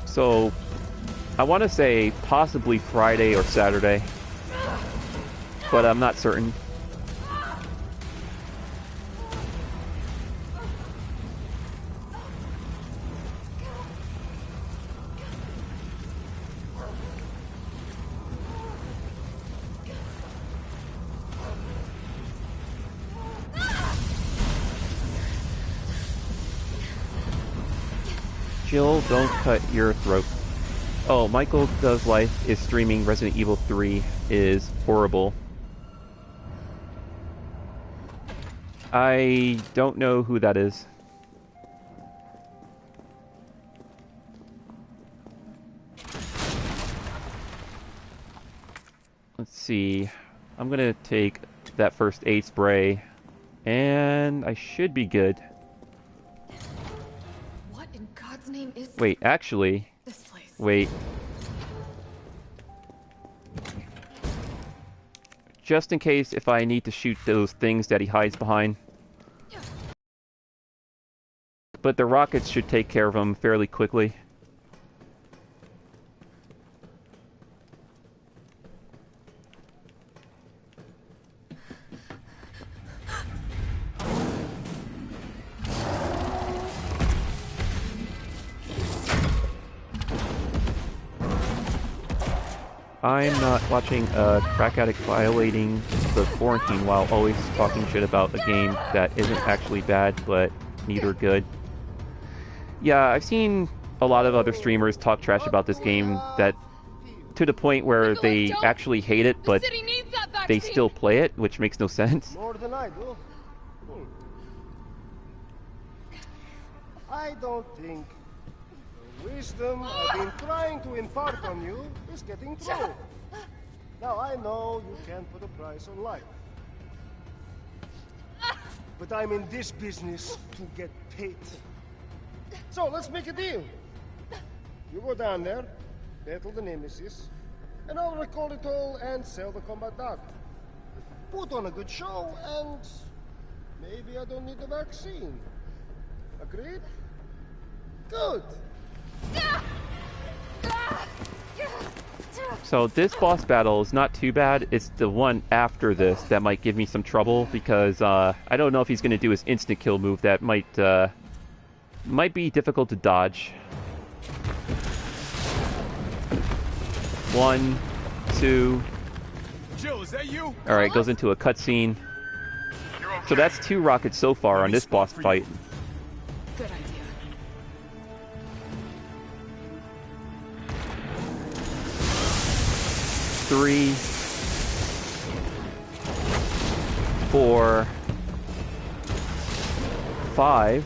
So I want to say possibly Friday or Saturday, but I'm not certain. Jill, don't cut your throat. Oh, Michael Does Life is streaming Resident Evil 3 is horrible. I don't know who that is. Let's see. I'm gonna take that first aid spray, and I should be good. What in God's name is Wait, actually... this place? Wait. Just in case if I need to shoot those things that he hides behind. But the rockets should take care of him fairly quickly. I'm not watching a crack addict violating the quarantine while always talking shit about a game that isn't actually bad, but neither good. Yeah, I've seen a lot of other streamers talk trash about this game that to the point where they actually hate it, but they still play it, which makes no sense. More than I do. I don't think the wisdom I've been trying to impart on you is getting through. Now I know you can't put a price on life. But I'm in this business to get paid. So let's make a deal. You go down there, battle the Nemesis, and I'll record it all and sell the combat dog. Put on a good show, and maybe I don't need the vaccine. Agreed? Good. So this boss battle is not too bad. It's the one after this that might give me some trouble because I don't know if he's going to do his instant kill move that might be difficult to dodge. 1, 2. Jill, is that you? All right, goes into a cutscene. So that's 2 rockets so far on this boss fight. Good idea. 3, 4, 5.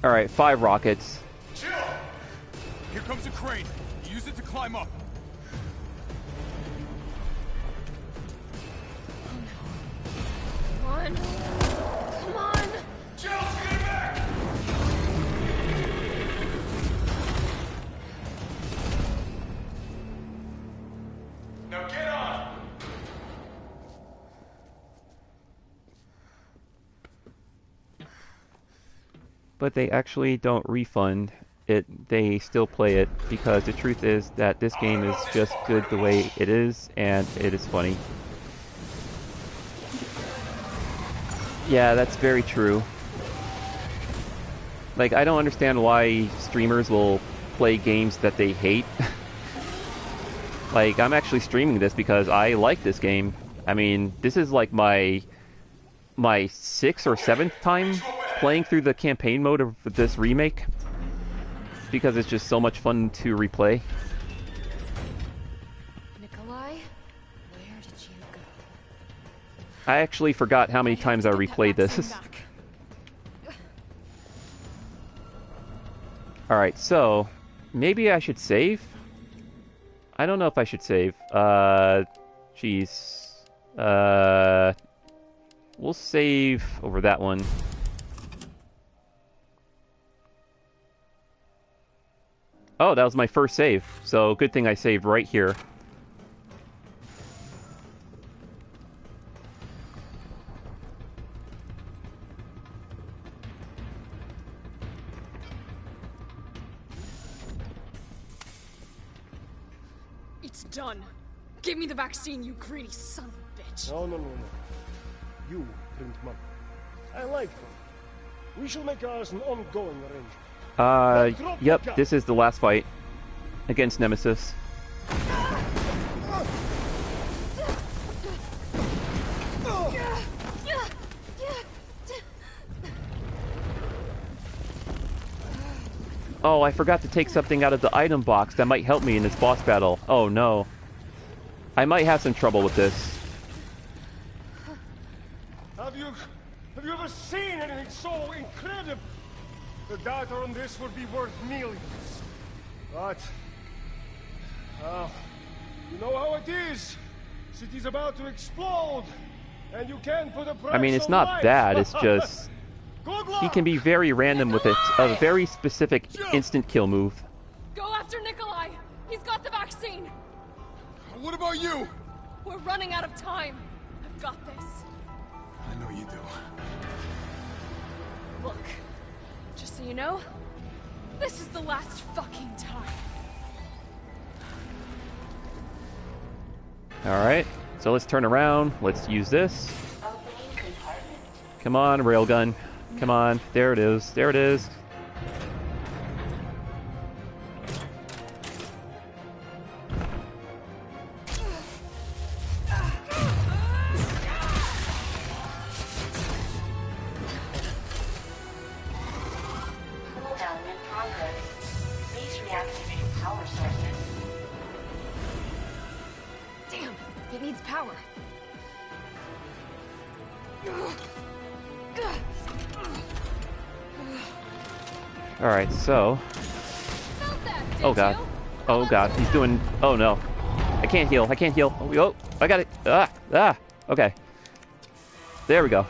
All right, 5 rockets. Jill! Here comes a crane. Use it to climb up. Come on. Come on. Jill, get back! Now get on! But they actually don't refund it. They still play it because the truth is that this game is just good the way it is, and it is funny. Yeah, that's very true. Like, I don't understand why streamers will play games that they hate. Like, I'm actually streaming this because I like this game. I mean, this is like my 6th or 7th time playing through the campaign mode of this remake because it's just so much fun to replay. Nikolai, where did you go? I actually forgot how many times I replayed this. Alright, so maybe I should save? I don't know if I should save. Jeez. We'll save over that one. Oh, that was my first save, so good thing I saved right here. It's done. Give me the vaccine, you greedy son of a bitch. No. You print money. I like them. We shall make ours an ongoing arrangement. Yep, this is the last fight against Nemesis. Oh, I forgot to take something out of the item box that might help me in this boss battle. Oh no. I might have some trouble with this. Have you ever seen anything so incredible? The data on this would be worth millions. But, you know how it is. City's about to explode, and you can't put a price I mean, it's on not life. bad, it's just... He can be very random with a very specific instant kill move. Go after Nikolai! He's got the vaccine! What about you? We're running out of time. I've got this. I know you do. Look, just so you know, this is the last fucking time. Alright, so let's turn around. Let's use this. Come on, railgun. Come on. There it is. There it is. Cooldown in progress. Please reactivate power sources. Damn, it needs power. Alright, so... Oh god. Oh god, he's doing... Oh no. I can't heal, I can't heal. Oh, I got it. Okay. There we go.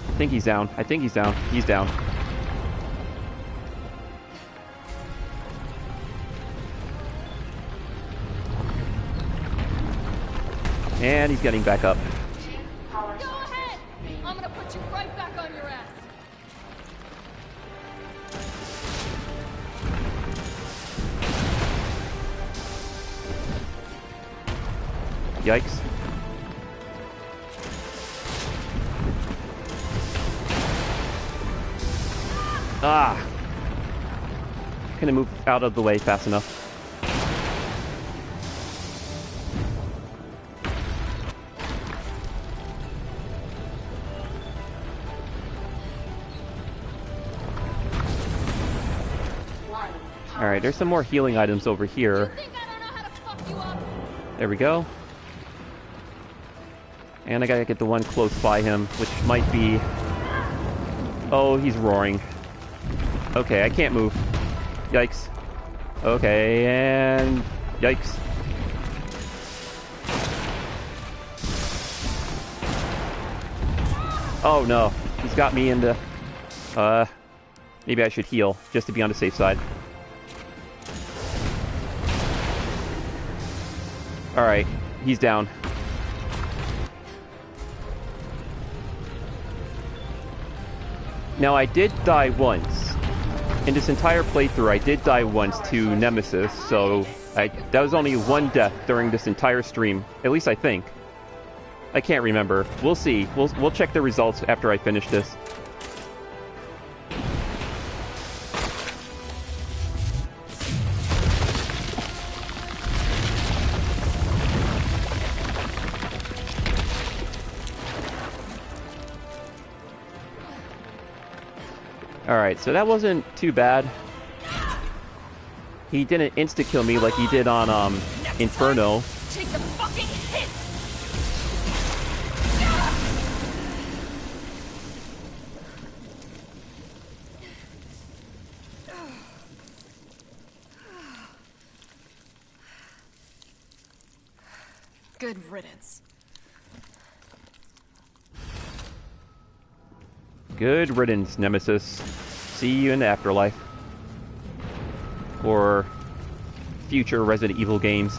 I think he's down. I think he's down. He's down. And he's getting back up. Go ahead! I'm gonna put you right back on your ass. Yikes. Ah! Couldn't move out of the way fast enough. Alright, there's some more healing items over here. There we go. And I gotta get the one close by him, which might be... Oh, he's roaring. Okay, I can't move. Yikes. Okay, and... Yikes. Oh no, he's got me into... Maybe I should heal, just to be on the safe side. Alright, he's down. Now, I did die once. In this entire playthrough, I did die once to Nemesis, so that was only one death during this entire stream. At least I think. I can't remember. We'll see. We'll check the results after I finish this. Alright, so that wasn't too bad. He didn't insta-kill me like he did on, Inferno. Take the fucking hit! Good riddance. Good riddance, Nemesis. See you in the afterlife. Or future Resident Evil games.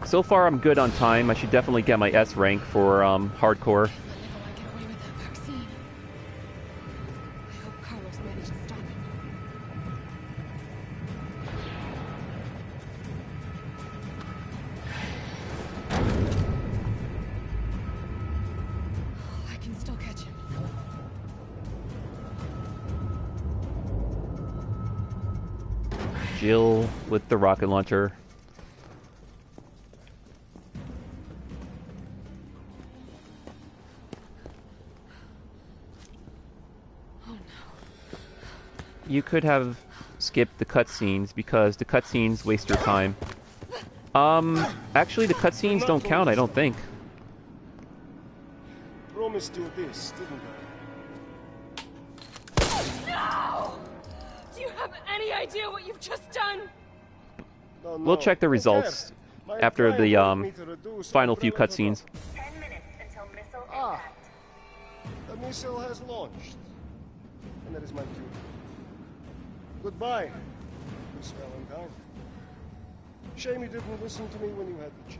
So far I'm good on time. I should definitely get my S rank for hardcore. Jill with the rocket launcher. You could have skipped the cutscenes because the cutscenes waste your time. Actually, the cutscenes don't count, I don't think. Promised you this, didn't I? No! Do you have any idea what you've just done? No, We'll check the results after the final few cutscenes. 10 minutes until missile impact. The missile has launched. And that is my cue. Goodbye, Miss Valentine. Shame you didn't listen to me when you had the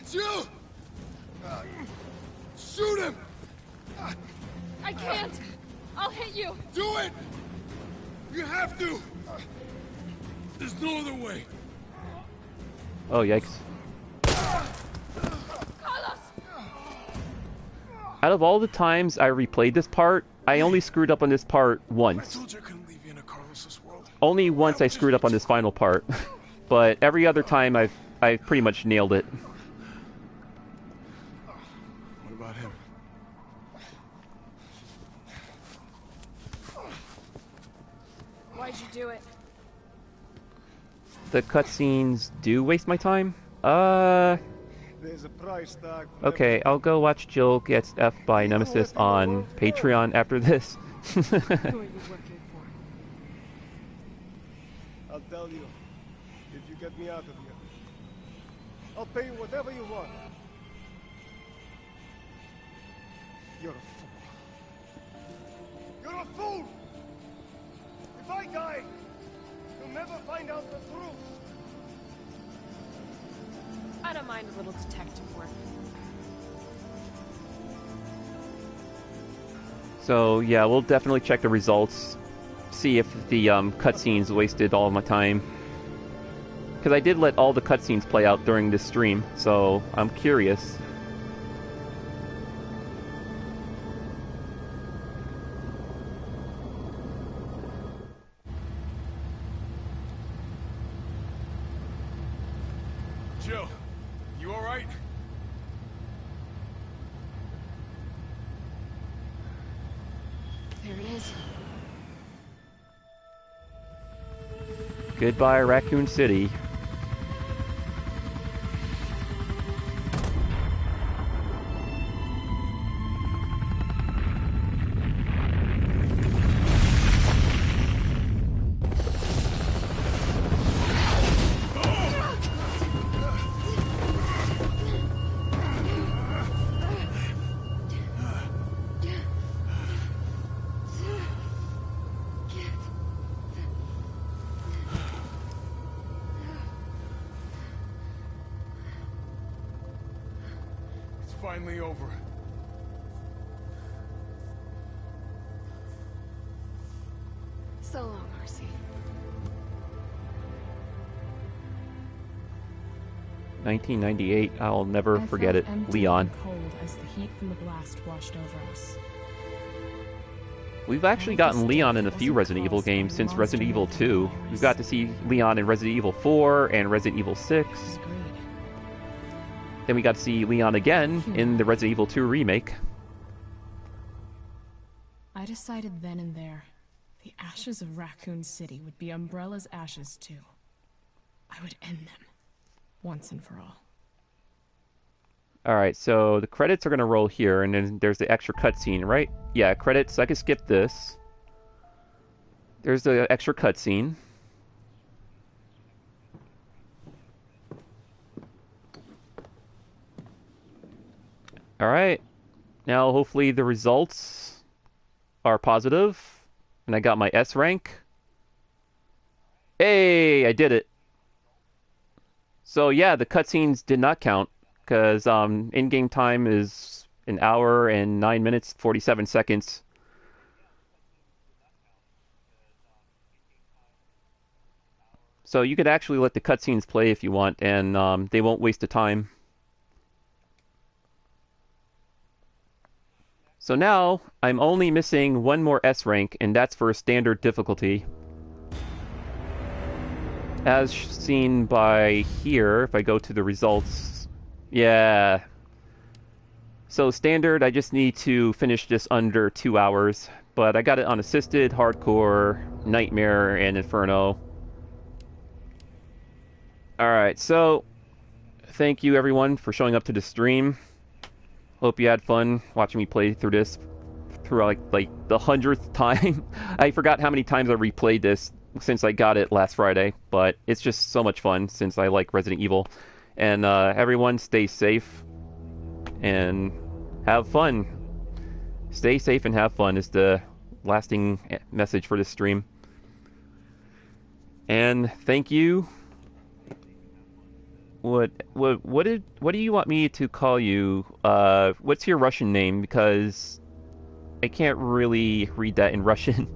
Jill! Shoot him! I can't! I'll hit you! Do it! You have to! There's no other way. Oh, yikes. Carlos! Out of all the times I replayed this part, I only screwed up on this part once. I told you I couldn't leave you in a Carlos's world. Only once I screwed up on this final part. But every other time I've pretty much nailed it. What about him? Why'd you do it? The cutscenes do waste my time? There's a price tag. Okay, I'll go watch Jill gets F'd by Nemesis on Patreon after this. Who are you working for? I'll tell you, if you get me out of here. I'll pay you whatever you want. You're a fool. You're a fool! If I die, you'll never find out the truth. I don't mind a little detective work. So yeah, we'll definitely check the results. See if the cutscenes wasted all of my time. Because I did let all the cutscenes play out during this stream, so I'm curious. Jill, you alright? There it is. Goodbye, Raccoon City. It's finally over. So long, Marcy. 1998, I'll never forget it. Leon. Cold as the heat from the blast washed over us. We've actually gotten Leon in a few Resident Evil games since Resident Evil 2. We've got to see Leon in Resident Evil 4 and Resident Evil 6. Then we got to see Leon again in the Resident Evil 2 remake. I decided then and there, the ashes of Raccoon City would be Umbrella's ashes too. I would end them, once and for all. Alright, so the credits are going to roll here, and then there's the extra cutscene, right? Yeah, credits. I can skip this. There's the extra cutscene. Alright. Now, hopefully the results are positive. And I got my S rank. Hey, I did it. So yeah, the cutscenes did not count. Because in-game time is an hour and 9 minutes, 47 seconds. So you could actually let the cutscenes play if you want, and they won't waste the time. So now, I'm only missing one more S rank, and that's for standard difficulty. As seen by here, if I go to the results, yeah. So standard, I just need to finish this under 2 hours, but I got it on assisted, hardcore, nightmare, and inferno. Alright, so thank you everyone for showing up to the stream. Hope you had fun watching me play through this through like the 100th time. I forgot how many times I replayed this since I got it last Friday, but it's just so much fun since I like Resident Evil. And everyone stay safe and have fun. Stay safe and have fun is the lasting message for this stream. And thank you. What do you want me to call you? What's your Russian name? Because I can't really read that in Russian.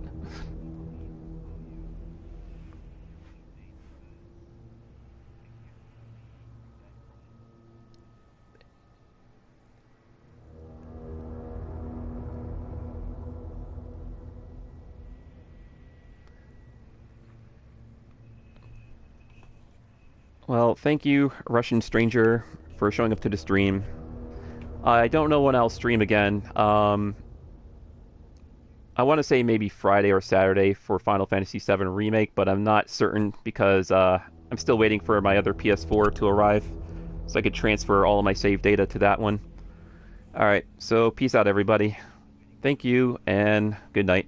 Well, thank you, Russian stranger, for showing up to the stream. I don't know when I'll stream again. I want to say maybe Friday or Saturday for Final Fantasy VII Remake, but I'm not certain because I'm still waiting for my other PS4 to arrive so I could transfer all of my save data to that one. Alright, so peace out everybody. Thank you, and good night.